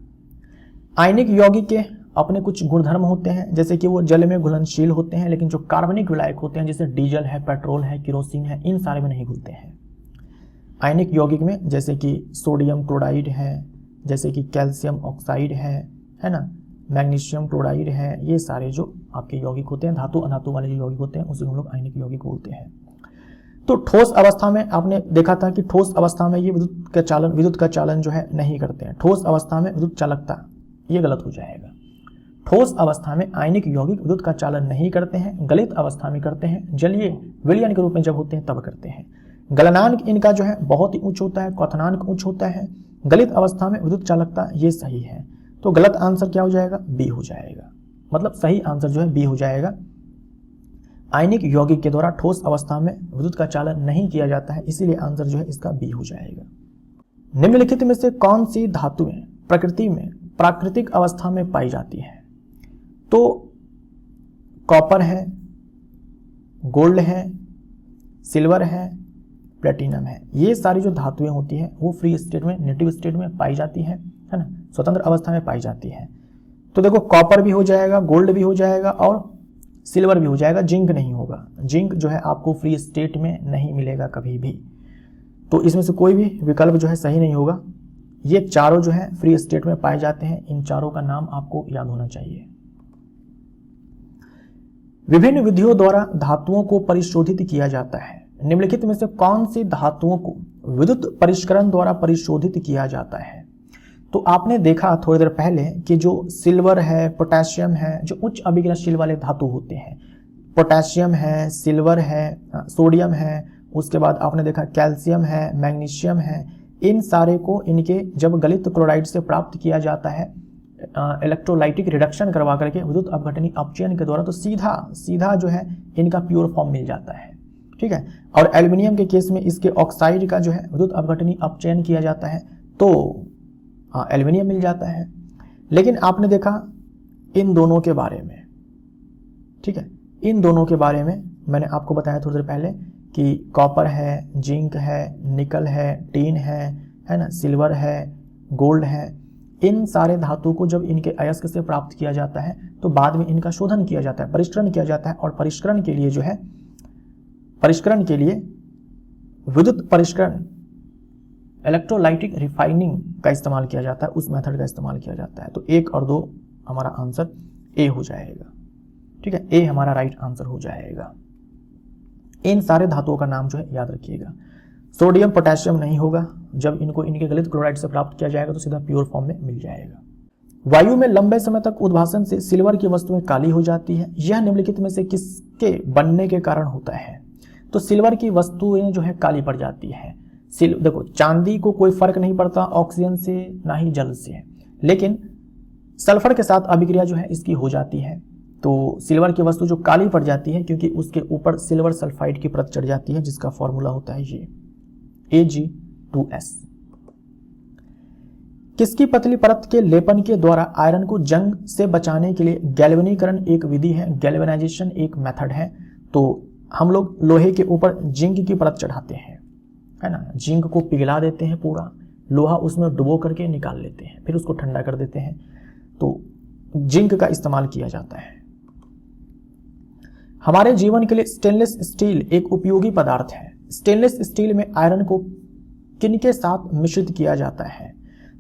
आयनिक यौगिक के अपने कुछ गुणधर्म होते हैं, जैसे कि वो जल में घुलनशील होते हैं, लेकिन जो कार्बनिक विलायक होते हैं जैसे डीजल है, पेट्रोल है, केरोसिन है, इन सारे में नहीं घुलते हैं। आयनिक यौगिक में जैसे कि सोडियम क्लोराइड है, जैसे कि कैल्शियम ऑक्साइड है ना, मैग्नीशियम क्लोराइड है, ये सारे जो आपके यौगिक होते हैं, धातु अधातु वाले जो यौगिक होते हैं उसे हम लोग आयनिक यौगिक बोलते हैं। तो ठोस अवस्था में आपने देखा था कि ठोस अवस्था में ये विद्युत का चालन जो है नहीं करते हैं। ठोस अवस्था में विद्युत चालकता, ये गलत हो जाएगा। ठोस अवस्था में आयनिक यौगिक विद्युत का चालन नहीं करते हैं, गलित अवस्था में करते हैं, जलीय विलयन के रूप में जब होते हैं तब करते हैं। गलनांक इनका जो है बहुत ही उच्च होता है, क्वथनांक उच्च होता है, गलित अवस्था में विद्युत चालकता, ये सही है। तो गलत आंसर क्या हो जाएगा? बी हो जाएगा। मतलब सही आंसर जो है बी हो जाएगा। आयनिक यौगिक के द्वारा ठोस अवस्था में विद्युत का चालन नहीं किया जाता है, इसीलिए आंसर जो है इसका बी हो जाएगा। निम्नलिखित में से कौन सी धातुएं प्रकृति में प्राकृतिक अवस्था में पाई जाती है? तो कॉपर है, गोल्ड है, सिल्वर है, प्लेटिनम है। ये सारी जो धातुएं होती हैं वो फ्री स्टेट में, नेटिव स्टेट में पाई जाती है ना, स्वतंत्र अवस्था में पाई जाती है। तो देखो कॉपर भी हो जाएगा, गोल्ड भी हो जाएगा और सिल्वर भी हो जाएगा, जिंक नहीं होगा। जिंक जो है आपको फ्री स्टेट में नहीं मिलेगा कभी भी। तो इसमें से कोई भी विकल्प जो है सही नहीं होगा। ये चारों जो है फ्री स्टेट में पाए जाते हैं। इन चारों का नाम आपको याद होना चाहिए। विभिन्न विधियों द्वारा धातुओं को परिशोधित किया जाता है। निम्नलिखित में से कौन सी धातुओं को विद्युत परिष्करण द्वारा परिशोधित किया जाता है। तो आपने देखा थोड़ी देर पहले कि जो सिल्वर है, पोटेशियम है, जो उच्च अभिक्रियाशील वाले धातु होते हैं, पोटेशियम है, सिल्वर है, सोडियम है, उसके बाद आपने देखा कैल्शियम है, मैग्नीशियम है, इन सारे को इनके जब गलित क्लोराइड से प्राप्त किया जाता है इलेक्ट्रोलाइटिक रिडक्शन करवा करके विद्युत अपघटनी अपचयन के द्वारा, तो सीधा जो है इनका प्योर फॉर्म मिल जाता है। ठीक है। और एल्यूमिनियम के केस में इसके ऑक्साइड का जो है विद्युत अपघटनी अपचयन किया जाता है तो एल्यूमिनियम मिल जाता है। लेकिन आपने देखा इन दोनों के बारे में, ठीक है, इन दोनों के बारे में मैंने आपको बताया थोड़ी देर पहले कि कॉपर है, जिंक है, निकल है, टीन है ना, सिल्वर है, गोल्ड है, इन सारे धातु को जब इनके अयस्क से प्राप्त किया जाता है तो बाद में इनका शोधन किया जाता है, परिष्करण किया जाता है, और परिष्करण के लिए जो है, परिष्करण के लिए विद्युत परिष्करण इलेक्ट्रोलाइटिक रिफाइनिंग का इस्तेमाल किया जाता है, उस मेथड का इस्तेमाल किया जाता है। तो 1 और 2 हमारा आंसर ए हो जाएगा। ठीक है, ए हमारा राइट आंसर हो जाएगा। इन सारे धातुओं का नाम जो है याद रखिएगा। सोडियम पोटेशियम नहीं होगा, जब इनको इनके गलित क्लोराइड से प्राप्त किया जाएगा तो सीधा प्योर फॉर्म में मिल जाएगा। वायु में लंबे समय तक उद्भासन से सिल्वर की वस्तुएं काली हो जाती है, यह निम्नलिखित में से किसके बनने के कारण होता है? तो सिल्वर की वस्तुएं जो है काली पड़ जाती है। देखो, चांदी को कोई फर्क नहीं पड़ता ऑक्सीजन से ना ही जल से, लेकिन सल्फर के साथ अभिक्रिया जो है इसकी हो जाती है, तो सिल्वर की वस्तु जो काली पड़ जाती है क्योंकि उसके ऊपर सिल्वर सल्फाइड की परत चढ़ जाती है, जिसका फॉर्मूला होता है ये Ag2S। किसकी पतली परत के लेपन के द्वारा आयरन को जंग से बचाने के लिए गैल्वेनीकरण एक विधि है, गैल्वेनाइजेशन एक मेथड है। तो हम लोग लोहे के ऊपर जिंक की परत चढ़ाते हैं, है ना, जिंक को पिघला देते हैं, पूरा लोहा उसमें डुबो करके निकाल लेते हैं, फिर उसको ठंडा कर देते हैं, तो जिंक का इस्तेमाल किया जाता है। हमारे जीवन के लिए स्टेनलेस स्टील एक उपयोगी पदार्थ है। स्टेनलेस स्टील में आयरन को किनके साथ मिश्रित किया जाता है?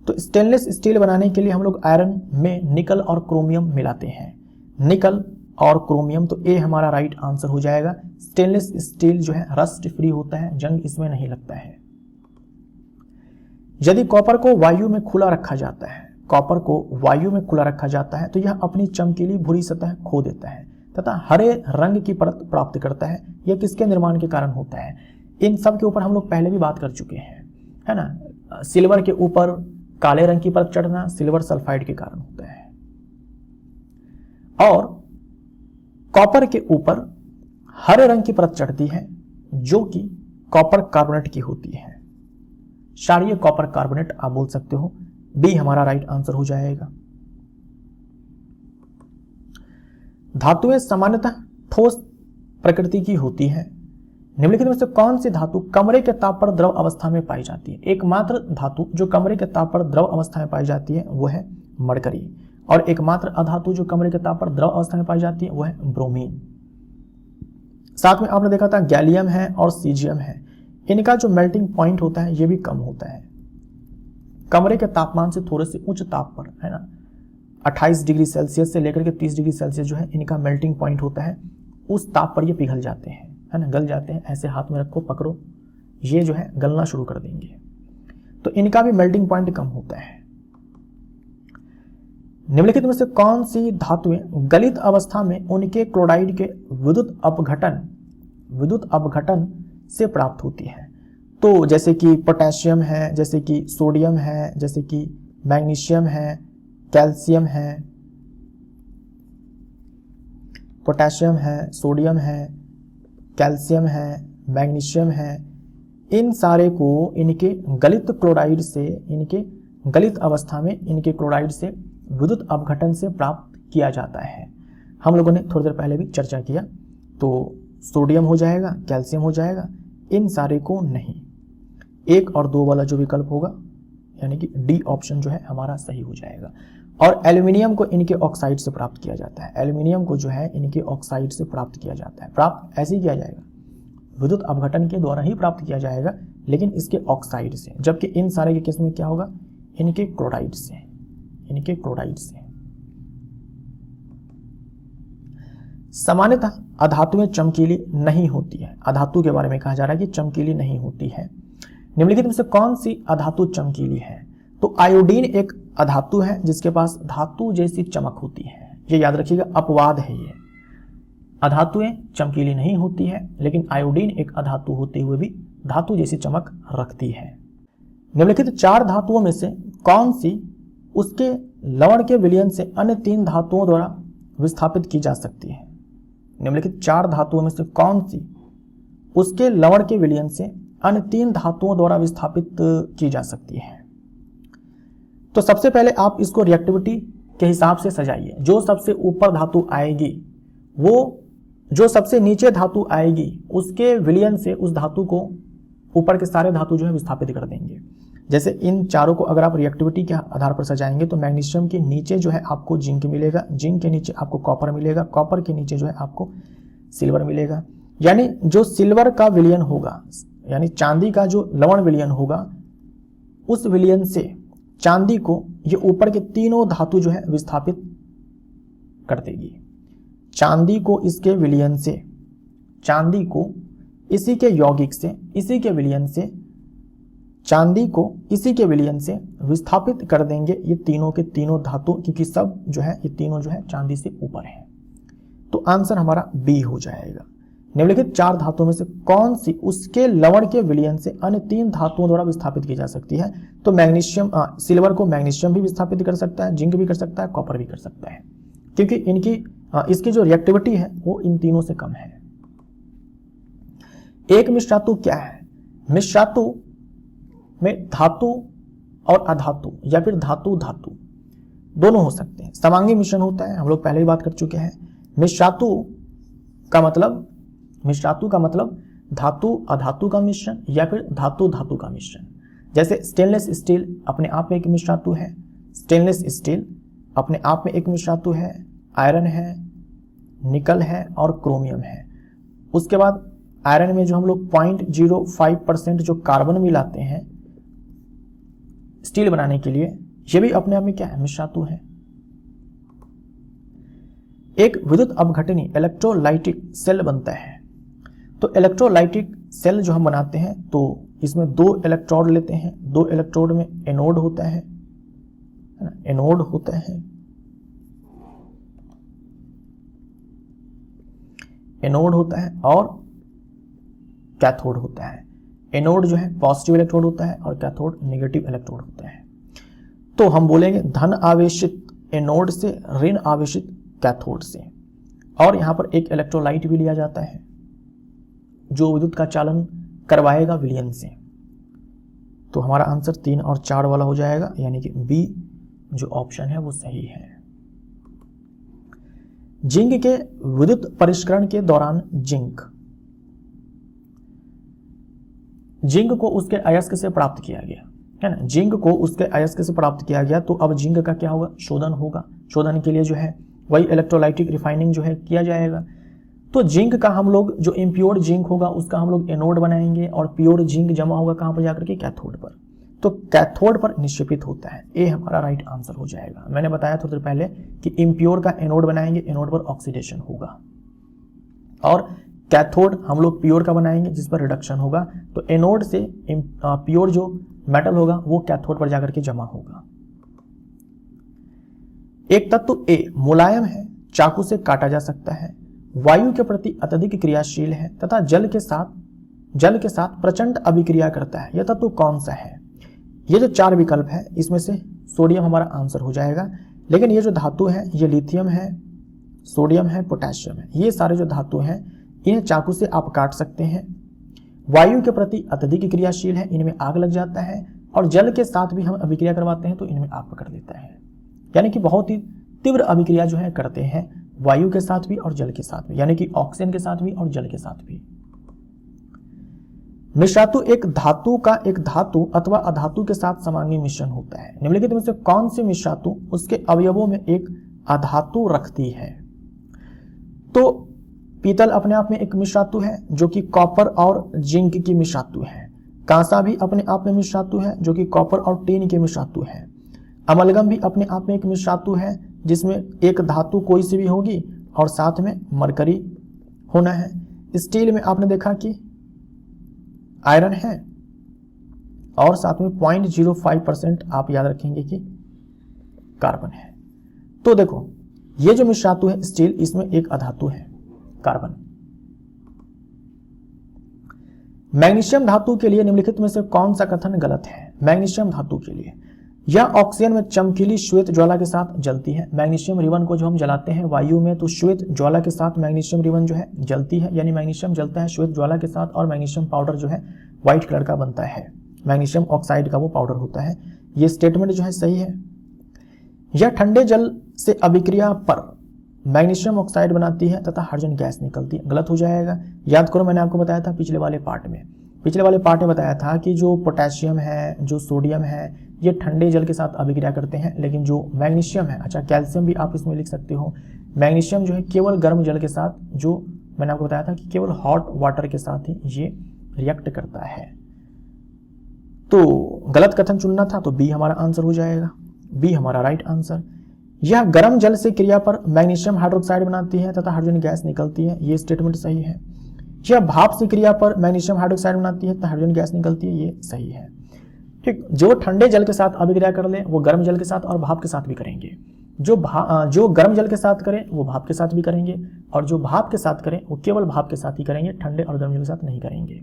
तो स्टेनलेस स्टील बनाने के लिए हम लोग आयरन में निकल और क्रोमियम मिलाते हैं, निकल और क्रोमियम, तो ए हमारा राइट आंसर हो जाएगा। स्टेनलेस स्टील जो है रस्ट फ्री होता है, जंग इसमें नहीं लगता है। यदि कॉपर को वायु में खुला रखा जाता है, कॉपर को वायु में खुला रखा जाता है तो यह अपनी चमकीली भूरी सतह खो देता है तथा हरे रंग की परत प्राप्त करता है। यह किसके निर्माण के कारण होता है? इन सब के ऊपर हम लोग पहले भी बात कर चुके हैं, है ना। सिल्वर के ऊपर काले रंग की परत चढ़ना सिल्वर सल्फाइड के कारण होता है, और कॉपर के ऊपर हरे रंग की परत चढ़ती है जो कि कॉपर कार्बोनेट की होती है, क्षारीय कॉपर कार्बोनेट आप बोल सकते हो। बी हमारा राइट आंसर हो जाएगा। धातुएं सामान्यतः ठोस प्रकृति की होती हैं, निम्नलिखित में से कौन सी धातु कमरे के ताप पर द्रव अवस्था में पाई जाती है? एकमात्र धातु जो कमरे के ताप पर द्रव अवस्था में पाई जाती है वो है मरकरी, और एकमात्र अधातु जो कमरे के ताप पर द्रव अवस्था में पाई जाती है वो है ब्रोमीन। साथ में आपने देखा था गैलियम है और सीजियम है, इनका जो मेल्टिंग पॉइंट होता है ये भी कम होता है, कमरे के तापमान से थोड़े से उच्च ताप पर, है ना, 28 डिग्री सेल्सियस से लेकर के 30 डिग्री सेल्सियस जो है इनका मेल्टिंग पॉइंट होता है, उस ताप पर ये पिघल जाते हैं, है ना, गल जाते हैं। ऐसे हाथ में रखो, पकड़ो, ये जो है गलना शुरू कर देंगे, तो इनका भी मेल्टिंग पॉइंट कम होता है। निम्नलिखित में से कौन सी धातुएं गलित अवस्था में उनके क्लोराइड के विद्युत अपघटन से प्राप्त होती है? तो जैसे कि पोटेशियम है, जैसे कि सोडियम है, जैसे कि मैग्नीशियम है, कैल्शियम है, पोटेशियम है, सोडियम है, कैल्शियम है, मैग्नीशियम है, इन सारे को इनके गलित क्लोराइड से, इनके गलित अवस्था में इनके क्लोराइड से विद्युत अपघटन से प्राप्त किया जाता है। हम लोगों ने थोड़ी देर पहले भी चर्चा किया, तो सोडियम हो जाएगा, कैल्शियम हो जाएगा, इन सारे को नहीं। 1 और 2 वाला जो विकल्प होगा यानी कि डी ऑप्शन जो है हमारा सही हो जाएगा। और एल्यूमिनियम को इनके ऑक्साइड से प्राप्त किया जाता है, एल्यूमिनियम को जो है इनके ऑक्साइड से प्राप्त किया जाता है। प्राप्त ऐसे ही किया जाएगा, विद्युत अपघटन के द्वारा ही प्राप्त किया जाएगा, लेकिन इसके ऑक्साइड से, जबकि इन सारे के केस में क्या होगा, इनके क्लोराइड से, इनके क्लोराइड से। सामान्यतः अधातुएं चमकीली नहीं होती है, अधातु के बारे में कहा जा रहा है कि चमकीली नहीं होती है। निम्नलिखित में से कौन सी अधातु चमकीली है? तो आयोडीन एक अधातु है जिसके पास धातु जैसी चमक होती है। ये याद रखिएगा, अपवाद है ये। अधातुएं चमकीली नहीं होती है, लेकिन आयोडीन एक अधातु होते हुए भी धातु जैसी चमक रखती है। निम्नलिखित 4 धातुओं में से कौन सी उसके लवण के विलयन से अन्य 3 धातुओं द्वारा विस्थापित की जा सकती है? निम्नलिखित 4 धातुओं में से कौन सी उसके लवण के विलयन से अन्य 3 धातुओं द्वारा विस्थापित की जा सकती है? तो सबसे पहले आप इसको रिएक्टिविटी के हिसाब से सजाइए। जो सबसे ऊपर धातु आएगी वो जो सबसे नीचे धातु आएगी उसके विलयन से उस धातु को ऊपर के सारे धातु जो है विस्थापित कर देंगे। जैसे इन चारों को अगर आप रिएक्टिविटी के आधार पर सजाएंगे तो मैग्नीशियम के नीचे जो है आपको जिंक मिलेगा, जिंक के नीचे आपको कॉपर मिलेगा, कॉपर के नीचे जो है आपको सिल्वर मिलेगा। यानी जो सिल्वर का विलयन होगा, यानी चांदी का जो लवण विलयन होगा, उस विलयन से चांदी को ये ऊपर के तीनों धातु जो है विस्थापित कर देगी। चांदी को इसके विलयन से, चांदी को इसी के यौगिक से, इसी के विलयन से, चांदी को इसी के विलयन से विस्थापित कर देंगे ये तीनों के तीनों धातु, क्योंकि सब जो है ये तीनों जो है चांदी से ऊपर है। तो आंसर हमारा बी हो जाएगा। निम्नलिखित 4 धातुओं में से कौन सी उसके लवण के विलयन से अन्य 3 धातुओं द्वारा विस्थापित की जा सकती है? तो मैग्नीशियम, सिल्वर को मैग्नीशियम भी विस्थापित कर सकता है, जिंक भी कर सकता है, कॉपर भी कर सकता है, क्योंकि इनकी इसकी जो रिएक्टिविटी है वो इन तीनों से कम है। एक मिश्रातु क्या है? मिश्रातु में धातु और अधातु या फिर धातु धातु दोनों हो सकते हैं। समांगी मिश्रण होता है, हम लोग पहले ही बात कर चुके हैं। मिश्रातु का मतलब धातु अधातु का मिश्रण या फिर धातु धातु का मिश्रण। जैसे स्टेनलेस स्टील अपने आप में एक मिश्रातु है, स्टेनलेस स्टील अपने आप में एक मिश्रातु है, आयरन है, निकल है और क्रोमियम है। उसके बाद आयरन में जो हम लोग 0.05% जो कार्बन मिलाते हैं स्टील बनाने के लिए, ये भी अपने आप में क्या है? मिश्रातु है। एक विद्युत अपघटनी इलेक्ट्रोलाइटिक सेल बनता है। तो इलेक्ट्रोलाइटिक सेल जो हम बनाते हैं तो इसमें 2 इलेक्ट्रोड लेते हैं। 2 इलेक्ट्रोड में एनोड होता है ना, एनोड होता है, एनोड होता है और कैथोड होता है। एनोड जो है पॉजिटिव इलेक्ट्रोड होता है और कैथोड नेगेटिव इलेक्ट्रोड होता है। तो हम बोलेंगे धन आवेशित एनोड से, ऋण आवेशित कैथोड से। और यहां पर एक इलेक्ट्रोलाइट भी लिया जाता है जो विद्युत का चालन करवाएगा विलयन से। तो हमारा आंसर 3 और 4 वाला हो जाएगा, यानी कि बी जो ऑप्शन है वो सही है। जिंक के विद्युत परिष्करण के दौरान जिंक को उसके अयस्क से प्राप्त किया गया है ना, जिंक को उसके अयस्क से प्राप्त किया गया। तो अब जिंक का क्या होगा? शोधन होगा। शोधन के लिए जो है वही इलेक्ट्रोलाइटिक रिफाइनिंग जो है किया जाएगा। तो जिंक का हम लोग जो इम्प्योर जिंक होगा उसका हम लोग एनोड बनाएंगे और प्योर जिंक जमा होगा कहां पर जाकर के? कैथोड पर। तो कैथोड पर निक्षेपित होता है। ए हमारा राइट आंसर हो जाएगा। मैंने बताया थोड़ी देर पहले कि इम्प्योर का एनोड बनाएंगे, एनोड पर ऑक्सीडेशन होगा, और कैथोड हम लोग प्योर का बनाएंगे जिस पर रिडक्शन होगा। तो एनोड से प्योर जो मेटल होगा वो कैथोड पर जाकर के जमा होगा। एक तत्व ए मुलायम है, चाकू से काटा जा सकता है, वायु के प्रति अत्यधिक क्रियाशील है तथा जल के साथ प्रचंड अभिक्रिया करता है। यह तत्व कौन सा है? ये जो 4 विकल्प है इसमें से सोडियम हमारा आंसर हो जाएगा। लेकिन ये जो धातु है ये लिथियम है, सोडियम है, पोटेशियम है। ये सारे जो धातु हैं इन्हें चाकू से आप काट सकते हैं। वायु के प्रति अत्यधिक क्रियाशील है, इनमें आग लग जाता है, और जल के साथ भी हम अभिक्रिया करवाते हैं तो इनमें आग पकड़ लेता है। यानी कि बहुत ही तीव्र अभिक्रिया जो है करते हैं वायु के साथ भी और जल के साथ भी, यानी कि ऑक्सीजन के साथ भी और जल के साथ भी। मिश्रातु एक धातु अथवा अधातु के साथ समांगी मिश्रण होता है। निम्नलिखित में से कौन सी मिश्रातु उसके अवयवों में एक अधातु रखती है? तो पीतल अपने आप में एक मिश्रातु है जो कि कॉपर और जिंक की मिश्रातु है। कांसा भी अपने आप में मिश्रातु है जो कि कॉपर और टीन की मिश्रातु है। अमलगम भी अपने आप में एक मिश्रातु है जिसमें एक धातु कोई सी भी होगी और साथ में मरकरी होना है। स्टील में आपने देखा कि आयरन है, और साथ में 0.05% आप याद रखेंगे कि कार्बन है। तो देखो ये जो मिश्र धातु है स्टील, इसमें एक अधातु है कार्बन। मैग्नीशियम धातु के लिए निम्नलिखित में से कौन सा कथन गलत है? मैग्नीशियम धातु के लिए यह ऑक्सीजन में चमकीली श्वेत ज्वाला के साथ जलती है। मैग्नीशियम रिबन को जो हम जलाते हैं वायु में, तो श्वेत ज्वाला के साथ मैग्नीशियम रिबन जो है जलती है, यानी मैग्नीशियम जलता है श्वेत ज्वाला के साथ, और मैग्नीशियम पाउडर जो है व्हाइट कलर का बनता है, मैग्नीशियम ऑक्साइड का वो पाउडर होता है। ये स्टेटमेंट जो है सही है। यह ठंडे जल से अभिक्रिया पर मैग्नीशियम ऑक्साइड बनाती है तथा हाइड्रोजन गैस निकलती है, गलत हो जाएगा। याद करो मैंने आपको बताया था पिछले वाले पार्ट में बताया था कि जो पोटेशियम है, जो सोडियम है, ये ठंडे जल के साथ अभिक्रिया करते हैं, लेकिन जो मैग्नीशियम है, अच्छा कैल्शियम भी आप इसमें लिख सकते हो, मैग्नीशियम जो है केवल गर्म जल के साथ, जो मैंने आपको बताया था कि केवल हॉट वाटर के साथ ही ये रिएक्ट करता है। तो गलत कथन चुनना था, तो बी हमारा आंसर हो जाएगा, बी हमारा राइट आंसर। यह गर्म जल से क्रिया पर मैग्नीशियम हाइड्रोक्साइड बनाती है तथा हाइड्रोजन गैस निकलती है, ये स्टेटमेंट सही है। यह भाप से क्रिया पर मैग्नीशियम हाइड्रोक्साइड बनाती है तथा हाइड्रोजन गैस निकलती है, ये सही है। ठीक, जो ठंडे जल के साथ अभिक्रिया कर ले वो गर्म जल के साथ और भाप के साथ भी करेंगे, जो गर्म जल के साथ करें वो भाप के साथ भी करेंगे, और जो भाप के साथ करें वो केवल भाप के साथ ही करेंगे, ठंडे और गर्म जल के साथ नहीं करेंगे।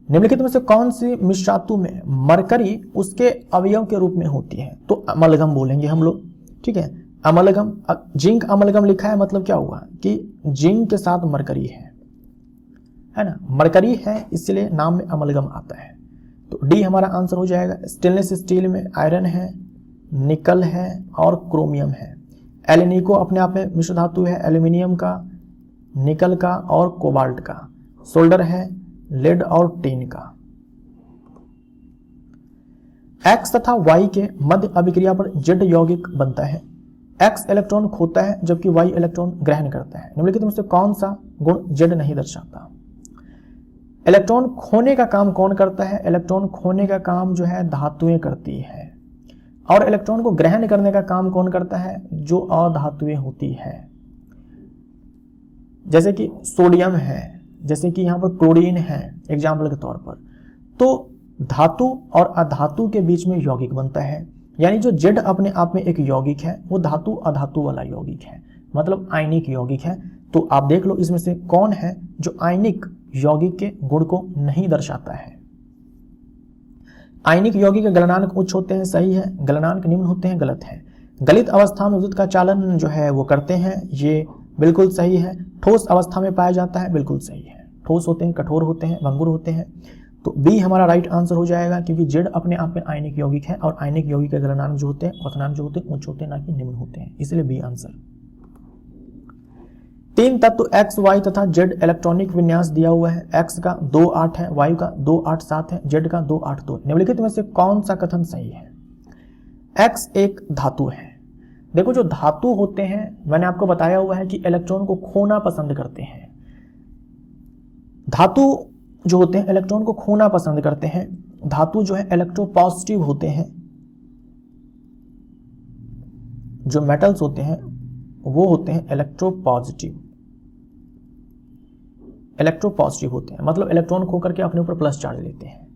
निम्नलिखित में से कौन सी मिश्र धातु में मरकरी उसके अवयव के रूप में होती है? तो अमलगम बोलेंगे हम लोग, ठीक है। अमलगम, जिंक अमलगम लिखा है, मतलब क्या हुआ कि जिंक के साथ मरकरी है ना, मरकरी है इसलिए नाम में अमलगम आता है। तो डी हमारा आंसर हो जाएगा। स्टेनलेस स्टील में आयरन है, निकल है और क्रोमियम है। एल्यूमिनियम अपने आप में मिश्र धातु है, एल्यूमिनियम का, निकल का और कोबाल्ट का। सोल्डर है लेड और टिन का। एक्स तथा वाई के मध्य अभिक्रिया पर जेड यौगिक बनता है। एक्स इलेक्ट्रॉन खोता है जबकि वाई इलेक्ट्रॉन ग्रहण करता है। निम्नलिखित में से कौन सा गुण जेड नहीं दर्शाता? इलेक्ट्रॉन खोने का काम कौन करता है? इलेक्ट्रॉन खोने का काम जो है धातुएं करती है, और इलेक्ट्रॉन को ग्रहण करने का काम कौन करता है? जो अधातुएं होती है, जैसे कि सोडियम है, जैसे कि यहाँ पर क्लोरीन है एग्जाम्पल के तौर पर। तो धातु और अधातु के बीच में यौगिक बनता है, यानी जो जेड अपने आप में एक यौगिक है वो धातु अधातु वाला यौगिक है, मतलब आयनिक यौगिक है। तो आप देख लो इसमें से कौन है जो आयनिक यौगिक के गुण को नहीं दर्शाता है। आयनिक यौगिक के गलनांक उच्च होते हैं, सही है। गलनांक निम्न होते हैं, गलत है। गलित अवस्था में विद्युत का चालन जो है वो करते हैं, ये बिल्कुल सही है। ठोस अवस्था में पाया जाता है, बिल्कुल सही है। ठोस होते हैं, कठोर होते हैं, भंगुर होते हैं। तो बी हमारा राइट आंसर हो जाएगा, क्योंकि जेड अपने आप में आयनिक यौगिक है और आयनिक यौगिक के गलनांक जो होते हैं, क्वथनांक जो होते हैं उच्च होते हैं, ना कि निम्न होते हैं, इसलिए बी आंसर। तीन तत्व एक्स, वाई तथा जेड इलेक्ट्रॉनिक विन्यास दिया हुआ है। एक्स का 2-8 है, वाई का 2-8-7 है, जेड का 2-8-2। निम्नलिखित में से कौन सा कथन सही है? एक्स एक धातु है। देखो जो धातु होते हैं मैंने आपको बताया हुआ है कि इलेक्ट्रॉन को खोना पसंद करते हैं। धातु जो होते हैं इलेक्ट्रॉन को खोना पसंद करते हैं। धातु जो है इलेक्ट्रोपॉजिटिव होते हैं। जो मेटल्स होते हैं वो होते हैं इलेक्ट्रोपॉजिटिव होते हैं, मतलब इलेक्ट्रॉन खो करके अपने ऊपर प्लस चार्ज लेते हैं।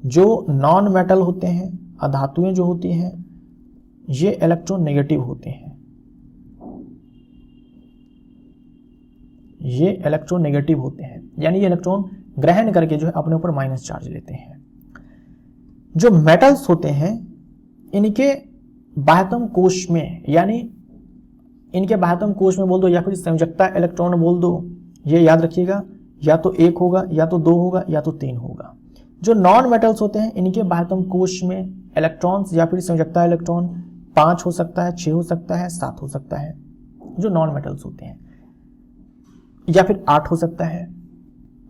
जो नॉन मेटल होते हैं, अधातुएं जो होती हैं, ये इलेक्ट्रॉन नेगेटिव होते हैं। ये इलेक्ट्रॉन नेगेटिव होते हैं, यानी ये इलेक्ट्रॉन ग्रहण करके जो है अपने ऊपर माइनस चार्ज लेते हैं। जो मेटल्स होते हैं इनके बाह्यतम कोश में, यानी इनके बाह्यतम कोश में बोल दो या फिर संयोजकता इलेक्ट्रॉन बोल दो, ये याद रखिएगा, या तो 1 होगा या तो 2 होगा या तो 3 होगा। जो नॉन मेटल्स होते हैं इनके बाह्यतम कोश में इलेक्ट्रॉन्स या फिर संयोजकता इलेक्ट्रॉन 5 हो सकता है, 6 हो सकता है, 7 हो सकता है, जो नॉन मेटल्स होते हैं, या फिर 8 हो सकता है।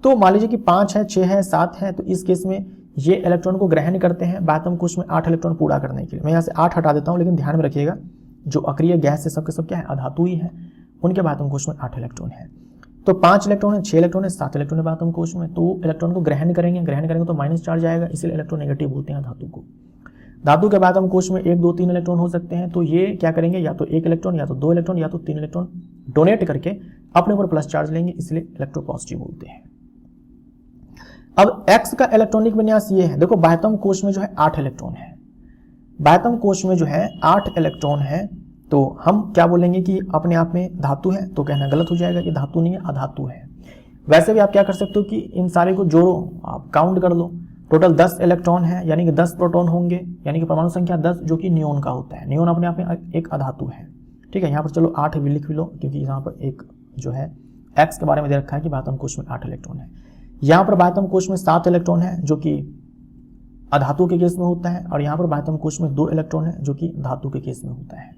तो मान लीजिए कि 5 है, 6 है, 7 है, तो इस केस में ये इलेक्ट्रॉन को ग्रहण करते हैं बाह्यतम कोश में 8 इलेक्ट्रॉन पूरा करने के लिए। मैं यहाँ से 8 हटा देता हूँ, लेकिन ध्यान में रखिएगा जो अक्रिय गैस है सबके सब क्या है, अधातु ही है, उनके बाह्यतम कोश में 8 इलेक्ट्रॉन है। तो 5 इलेक्ट्रॉन है, 6 इलेक्ट्रॉन है, 7 इलेक्ट्रॉन है बाह्यतम कोश में, तो इलेक्ट्रॉन को ग्रहण करेंगे तो माइनस चार्ज आएगा, इसलिए इलेक्ट्रॉन नेगेटिव बोलते हैं धातु को। धातु के बाह्यतम कोश में 1, 2, 3 इलेक्ट्रॉन हो सकते हैं, तो ये क्या करेंगे, या तो 1 इलेक्ट्रॉन या तो 2 इलेक्ट्रॉन या तो 3 इलेक्ट्रॉन डोनेट करके अपने ऊपर प्लस चार्ज लेंगे, इसलिए इलेक्ट्रोपॉजिटिव बोलते हैं। अब X का इलेक्ट्रॉनिक विन्यास ये है, देखो बाह्यतम कोश में जो है 8 इलेक्ट्रॉन है, बाह्यतम कोश में जो है 8 इलेक्ट्रॉन है, तो हम क्या बोलेंगे कि अपने आप में धातु है, तो कहना गलत हो जाएगा, ये धातु नहीं है, अधातु है। वैसे भी आप क्या कर सकते हो कि इन सारे को जोड़ो, आप काउंट कर लो, टोटल 10 इलेक्ट्रॉन है, यानी कि 10 प्रोटॉन होंगे, यानी कि परमाणु संख्या 10 जो कि नियोन का होता है। नियोन अपने आप में एक अधातु है, ठीक है। यहाँ पर चलो 8 भी लिख लो, क्योंकि यहाँ पर एक जो है X के बारे में दे रखा है कि बाह्यतम कोश में 8 इलेक्ट्रॉन है। यहाँ पर बाह्यतम कोश में 7 इलेक्ट्रॉन है जो कि अधातु के केस में होता है, और यहाँ पर बाह्यतम कोश में 2 इलेक्ट्रॉन है जो कि धातु के केस में होता है।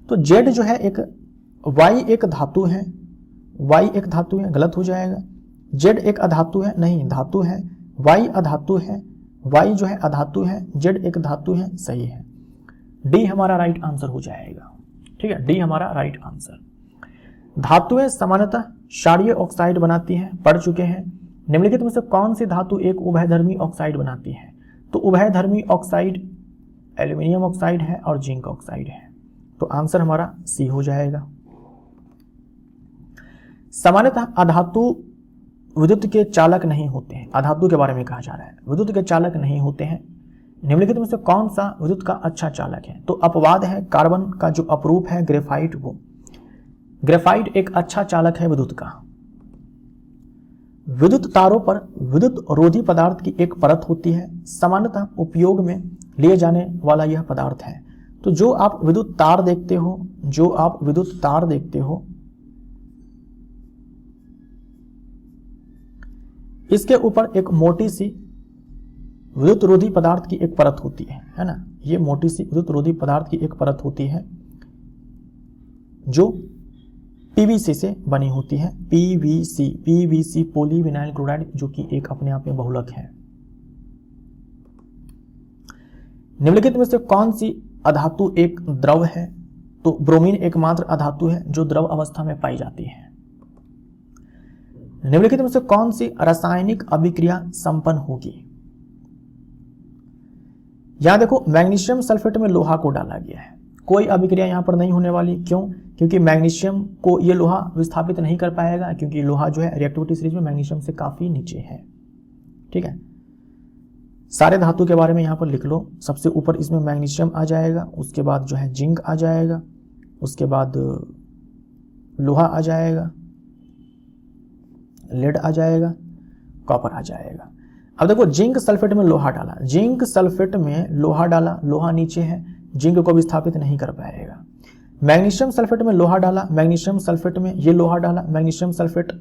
तो Z जो है एक Y एक धातु है, Y एक धातु है, गलत हो जाएगा। Z एक अधातु है, नहीं धातु है, Y अधातु है, Y जो है अधातु है, Z एक धातु है, सही है। D हमारा राइट आंसर हो जाएगा, ठीक है, D हमारा राइट आंसर। धातुएं सामान्यतः क्षारीय ऑक्साइड बनाती हैं, पढ़ चुके हैं। निम्नलिखित में से कौन सी धातु एक उभयधर्मी ऑक्साइड बनाती है? तो उभयधर्मी ऑक्साइड एल्यूमिनियम ऑक्साइड है और जिंक ऑक्साइड है, तो आंसर हमारा सी हो जाएगा। सामान्यतः अधातु विद्युत के चालक नहीं होते हैं, अधातु के बारे में कहा जा रहा है, विद्युत के चालक नहीं होते हैं। निम्नलिखित में से कौन सा विद्युत का अच्छा चालक है? तो अपवाद है कार्बन का जो अपरूप है ग्रेफाइट, वो ग्रेफाइट एक अच्छा चालक है विद्युत का। विद्युत तारों पर विद्युत रोधी पदार्थ की एक परत होती है, सामान्यतः उपयोग में लिए जाने वाला यह पदार्थ है। तो जो आप विद्युत तार देखते हो, जो आप विद्युत तार देखते हो, इसके ऊपर एक मोटी सी विद्युत रोधी पदार्थ की एक परत होती है ना, ये मोटी सी विद्युत रोधी पदार्थ की एक परत होती है जो पीवीसी से बनी होती है। पीवीसी पॉलीविनाइल क्लोराइड, जो कि एक अपने आप में बहुलक है। निम्नलिखित में से कौन सी अधातु एक द्रव है? तो ब्रोमीन एकमात्र अधातु है जो द्रव अवस्था में पाई जाती है। निम्नलिखित में से कौन सी रासायनिक अभिक्रिया संपन्न होगी? यहां देखो मैग्नीशियम सल्फेट में लोहा को डाला गया है, कोई अभिक्रिया यहां पर नहीं होने वाली। क्यों? क्योंकि मैग्नीशियम को ये लोहा विस्थापित नहीं कर पाएगा, क्योंकि लोहा जो है रिएक्टिविटी सीरीज में मैग्नीशियम से काफी नीचे है, ठीक है। सारे धातु के बारे में यहां पर लिख लो। सबसे ऊपर इसमें मैग्नीशियम आ जाएगा, उसके बाद जो है जिंक आ जाएगा, उसके बाद लोहा आ जाएगा, लेड आ जाएगा, कॉपर आ जाएगा। अब देखो जिंक सल्फेट में लोहा डाला, जिंक सल्फेट में लोहा डाला, लोहा नीचे है, जिंक को विस्थापित नहीं कर पाएगा। मैग्नीशियम सल्फेट में लोहा डाला, मैग्नीशियम सल्फेट में ये लोहा डाला, मैग्नीशियम सल्फेट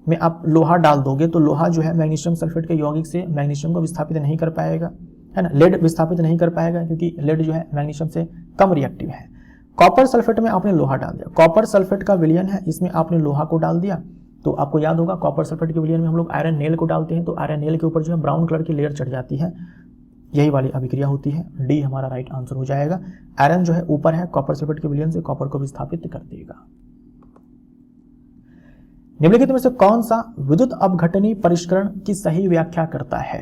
में आप लोहा डाल दोगे तो लोहा जो है मैग्नीशियम सल्फेट के यौगिक से मैग्नीशियम को विस्थापित नहीं कर पाएगा, है ना। लेड विस्थापित नहीं कर पाएगा क्योंकि लेड जो है मैग्नीशियम से कम रिएक्टिव है। कॉपर सल्फेट में आपने लोहा डाल दिया, कॉपर सल्फेट का विलयन है, इसमें आपने लोहा को डाल दिया, तो आपको याद होगा कॉपर सल्फेट के विलयन में हम लोग आयरन नेल को डालते हैं, तो आयरन नेल के ऊपर जो है ब्राउन कलर की लेयर चढ़ जाती है, यही वाली अभिक्रिया होती है। डी हमारा राइट आंसर हो जाएगा। आयरन जो है ऊपर है, कॉपर सल्फेट के विलयन से कॉपर को विस्थापित कर देगा। निम्नलिखित में से कौन सा विद्युत अपघटनी परिष्करण की सही व्याख्या करता है?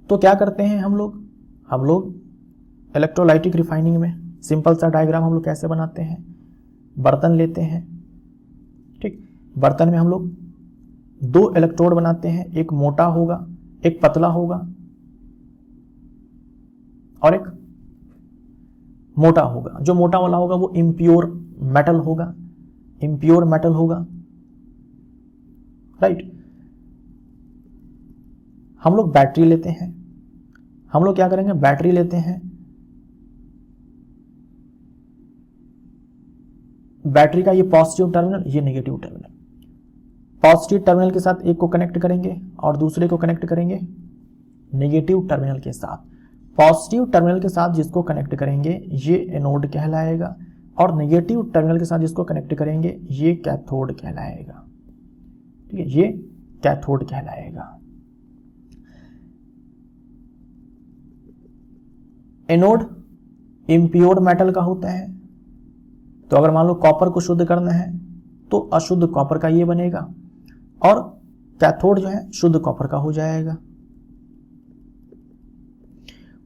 तो क्या करते हैं हम लोग इलेक्ट्रोलाइटिक रिफाइनिंग में सिंपल सा डायग्राम हम लोग कैसे बनाते हैं, बर्तन लेते हैं, ठीक, बर्तन में हम लोग 2 इलेक्ट्रोड बनाते हैं, एक मोटा होगा, एक पतला होगा और एक मोटा होगा। जो मोटा वाला होगा वो इम्प्योर मेटल होगा, इम्प्योर मेटल होगा, राइट। हम लोग बैटरी लेते हैं, हम लोग क्या करेंगे, बैटरी लेते हैं, बैटरी का ये पॉजिटिव टर्मिनल, ये नेगेटिव टर्मिनल, पॉजिटिव टर्मिनल के साथ एक को कनेक्ट करेंगे और दूसरे को कनेक्ट करेंगे नेगेटिव टर्मिनल के साथ। पॉजिटिव टर्मिनल के साथ जिसको कनेक्ट करेंगे ये एनोड कहलाएगा, और नेगेटिव टर्मिनल के साथ जिसको कनेक्ट करेंगे ये कैथोड कहलाएगा, ठीक है, ये कैथोड कहलाएगा। एनोड इम्प्योर मेटल का होता है, तो अगर मान लो कॉपर को शुद्ध करना है तो अशुद्ध कॉपर का ये बनेगा, और कैथोड जो है शुद्ध कॉपर का हो जाएगा।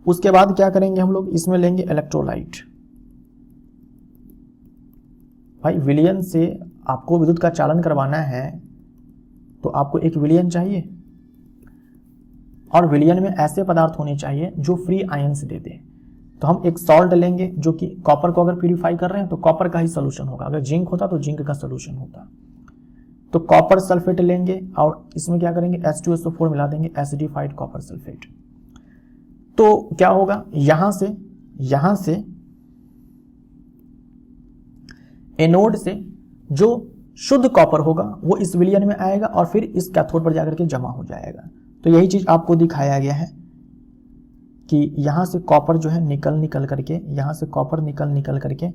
उसके बाद क्या करेंगे हम लोग, इसमें लेंगे इलेक्ट्रोलाइट। भाई विलयन से आपको विद्युत का चालन करवाना है तो आपको एक विलयन चाहिए, और विलयन में ऐसे पदार्थ होने चाहिए जो फ्री आयंस दे दे। तो हम एक सॉल्ट लेंगे जो कि कॉपर को अगर प्यूरिफाई कर रहे हैं तो कॉपर का ही सोल्यूशन होगा, अगर जिंक होता तो जिंक का सोल्यूशन होता। तो कॉपर सल्फेट लेंगे और इसमें क्या करेंगे, H2SO4 मिला देंगे, एसिडिफाइड कॉपर सल्फेट। तो क्या होगा, यहां से एनोड से जो शुद्ध कॉपर होगा वो इस विलयन में आएगा और फिर इस कैथोड पर जाकर के जमा हो जाएगा। तो यही चीज आपको दिखाया गया है कि यहां से कॉपर जो है निकल करके, यहां से कॉपर निकल करके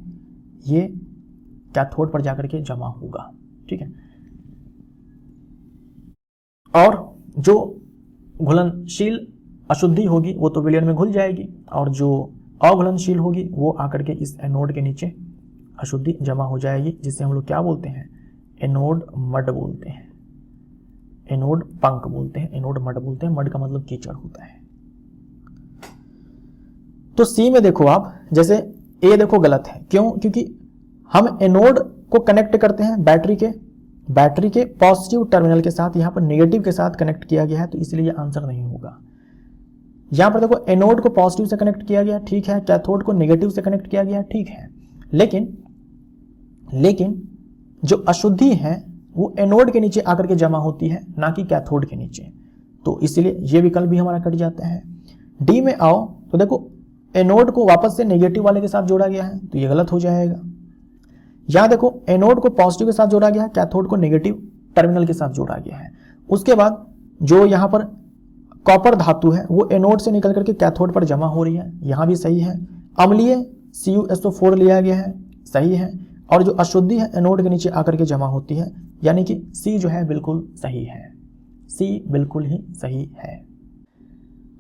ये कैथोड पर जाकर के जमा होगा। ठीक है, और जो घुलनशील अशुद्धि होगी वो तो विलयन में घुल जाएगी, और जो अघुलनशील होगी वो आकर के इस एनोड के नीचे अशुद्धि जमा हो जाएगी, जिसे हम लोग क्या बोलते हैं, एनोड मड बोलते हैं, एनोड पंक बोलते हैं, एनोड मड बोलते हैं। मड का मतलब कीचड़ होता है। तो सी में देखो आप, जैसे ए देखो गलत है, क्यों, क्योंकि हम एनोड को कनेक्ट करते हैं बैटरी के पॉजिटिव टर्मिनल के साथ, यहां पर नेगेटिव के साथ कनेक्ट किया गया है, तो इसलिए ये आंसर नहीं होगा। यहां पर देखो एनोड को पॉजिटिव से कनेक्ट किया गया, ठीक है, कैथोड को नेगेटिव से कनेक्ट किया गया, ठीक है, लेकिन जो अशुद्धि है वो एनोड के नीचे आकर के जमा होती है, ना कि कैथोड के नीचे। तो इसलिए ये विकल्प भी हमारा कट जाता है। डी में आओ तो देखो एनोड को वापस से नेगेटिव वाले के साथ जोड़ा गया है, तो ये गलत हो जाएगा। यहां देखो एनोड को पॉजिटिव के साथ जोड़ा गया है, कैथोड को नेगेटिव टर्मिनल के साथ जोड़ा गया है। उसके बाद जो यहां पर कॉपर धातु है वो एनोड से निकल करके कैथोड पर जमा हो रही है, यहां भी सही है। अम्लीय CuSO4 लिया गया है, सही है, और जो अशुद्धि है एनोड के नीचे आकर के जमा होती है, यानी कि सी जो है बिल्कुल सही है, सी बिल्कुल ही सही है।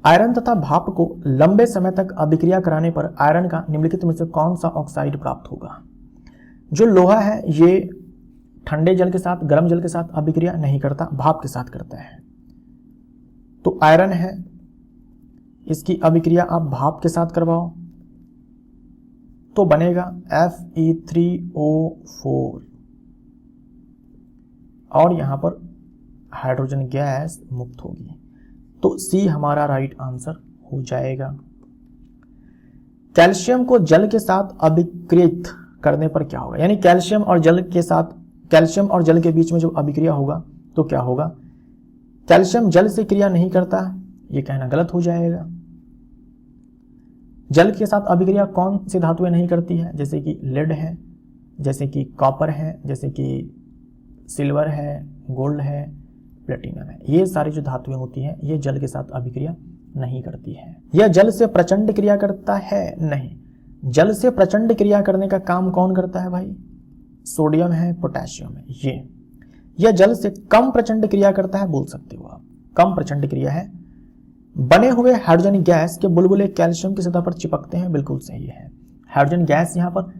आयरन तथा भाप को लंबे समय तक अभिक्रिया कराने पर आयरन का निम्नलिखित में से कौन सा ऑक्साइड प्राप्त होगा। जो लोहा है ये ठंडे जल के साथ, गर्म जल के साथ अभिक्रिया नहीं करता, भाप के साथ करता है। तो आयरन है, इसकी अभिक्रिया आप भाप के साथ करवाओ तो बनेगा Fe3O4 और यहां पर हाइड्रोजन गैस मुक्त होगी। तो सी हमारा राइट आंसर हो जाएगा। कैल्शियम को जल के साथ अभिक्रियित करने पर क्या होगा, यानी कैल्शियम और जल के बीच में जब अभिक्रिया होगा तो क्या होगा। कैल्शियम जल से क्रिया नहीं करता, ये कहना गलत हो जाएगा। जल के साथ अभिक्रिया कौन सी धातुएं नहीं करती है, जैसे कि लेड है, जैसे कि कॉपर है, जैसे कि सिल्वर है, गोल्ड है, प्लेटिनम है, ये सारी जो धातुएं होती हैं ये जल के साथ अभिक्रिया नहीं करती है। यह जल से प्रचंड क्रिया करता है, नहीं। जल से प्रचंड क्रिया करने का काम कौन करता है भाई, सोडियम है, पोटेशियम है। यह जल से कम प्रचंड क्रिया करता है, बोल सकते हो आप, कम प्रचंड क्रिया है। बने हुए हाइड्रोजन गैस के बुलबुले कैल्शियम की सतह पर चिपकते हैं, बिल्कुल सही है। हाइड्रोजन गैस यहाँ पर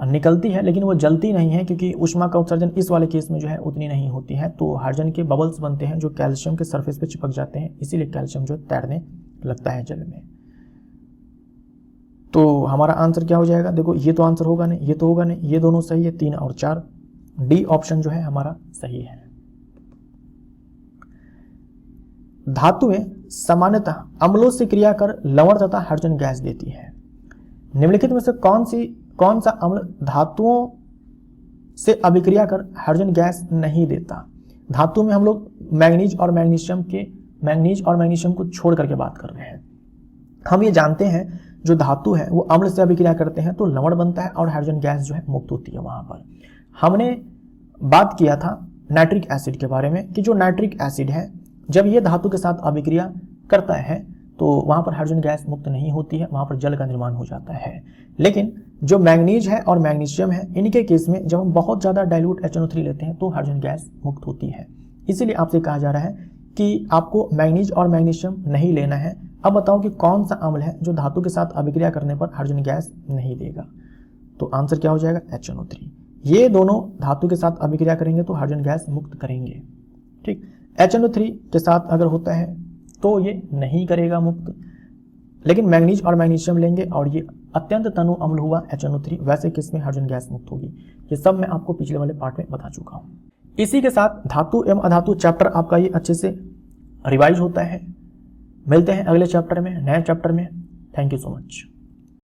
निकलती है लेकिन वो जलती नहीं है, क्योंकि ऊष्मा का उत्सर्जन इस वाले केस में जो है उतनी नहीं होती है। तो हाइड्रोजन के बबल्स बनते हैं जो कैल्शियम के सरफेस पे चिपक जाते हैं, इसीलिए कैल्शियम जो तैरने लगता है जल में। तो हमारा आंसर क्या हो जाएगा, देखो ये तो आंसर होगा नहीं, ये तो होगा नहीं, ये दोनों सही है, 3 और 4, डी ऑप्शन जो है हमारा सही है। धातुएं सामान्यतः अम्लों से क्रिया कर लवण तथा हाइड्रोजन गैस देती है। निम्नलिखित में से कौन सा अम्ल धातुओं से अभिक्रिया कर हाइड्रोजन गैस नहीं देता। धातु में हम लोग मैग्नीज और मैग्नीशियम को छोड़ करके बात कर रहे हैं। हम ये जानते हैं जो धातु है वो अम्ल से अभिक्रिया करते हैं तो लवण बनता है और हाइड्रोजन गैस जो है मुक्त होती है। वहां पर हमने बात किया था नाइट्रिक एसिड के बारे में कि जो नाइट्रिक एसिड है जब ये धातु के साथ अभिक्रिया करता है तो वहां पर हाइड्रोजन गैस मुक्त नहीं होती है, वहां पर जल का निर्माण हो जाता है। लेकिन जो मैग्नीज है और मैग्नीशियम है इनके केस में जब हम बहुत ज्यादा डाइल्यूट HNO3 लेते हैं तो हाइड्रोजन गैस मुक्त होती है। इसीलिए आपसे कहा जा रहा है कि आपको मैग्नीज और मैग्नीशियम नहीं लेना है। अब बताओ कि कौन सा अम्ल है जो धातु के साथ अभिक्रिया करने पर हाइड्रोजन गैस नहीं देगा। तो आंसर क्या हो जाएगा, HNO3। ये दोनों धातु के साथ अभिक्रिया करेंगे तो हाइड्रोजन गैस मुक्त करेंगे। ठीक, HNO3 के साथ अगर होता है तो ये नहीं करेगा मुक्त, लेकिन मैग्नीज और मैग्नीशियम लेंगे और ये अत्यंत तनु अम्ल हुआ HNO3, वैसे किसमें हाइड्रोजन गैस मुक्त होगी। ये सब मैं आपको पिछले वाले पार्ट में बता चुका हूं। इसी के साथ धातु एवं अधातु चैप्टर आपका ये अच्छे से रिवाइज होता है। मिलते हैं अगले चैप्टर में, नए चैप्टर में। Thank you so much.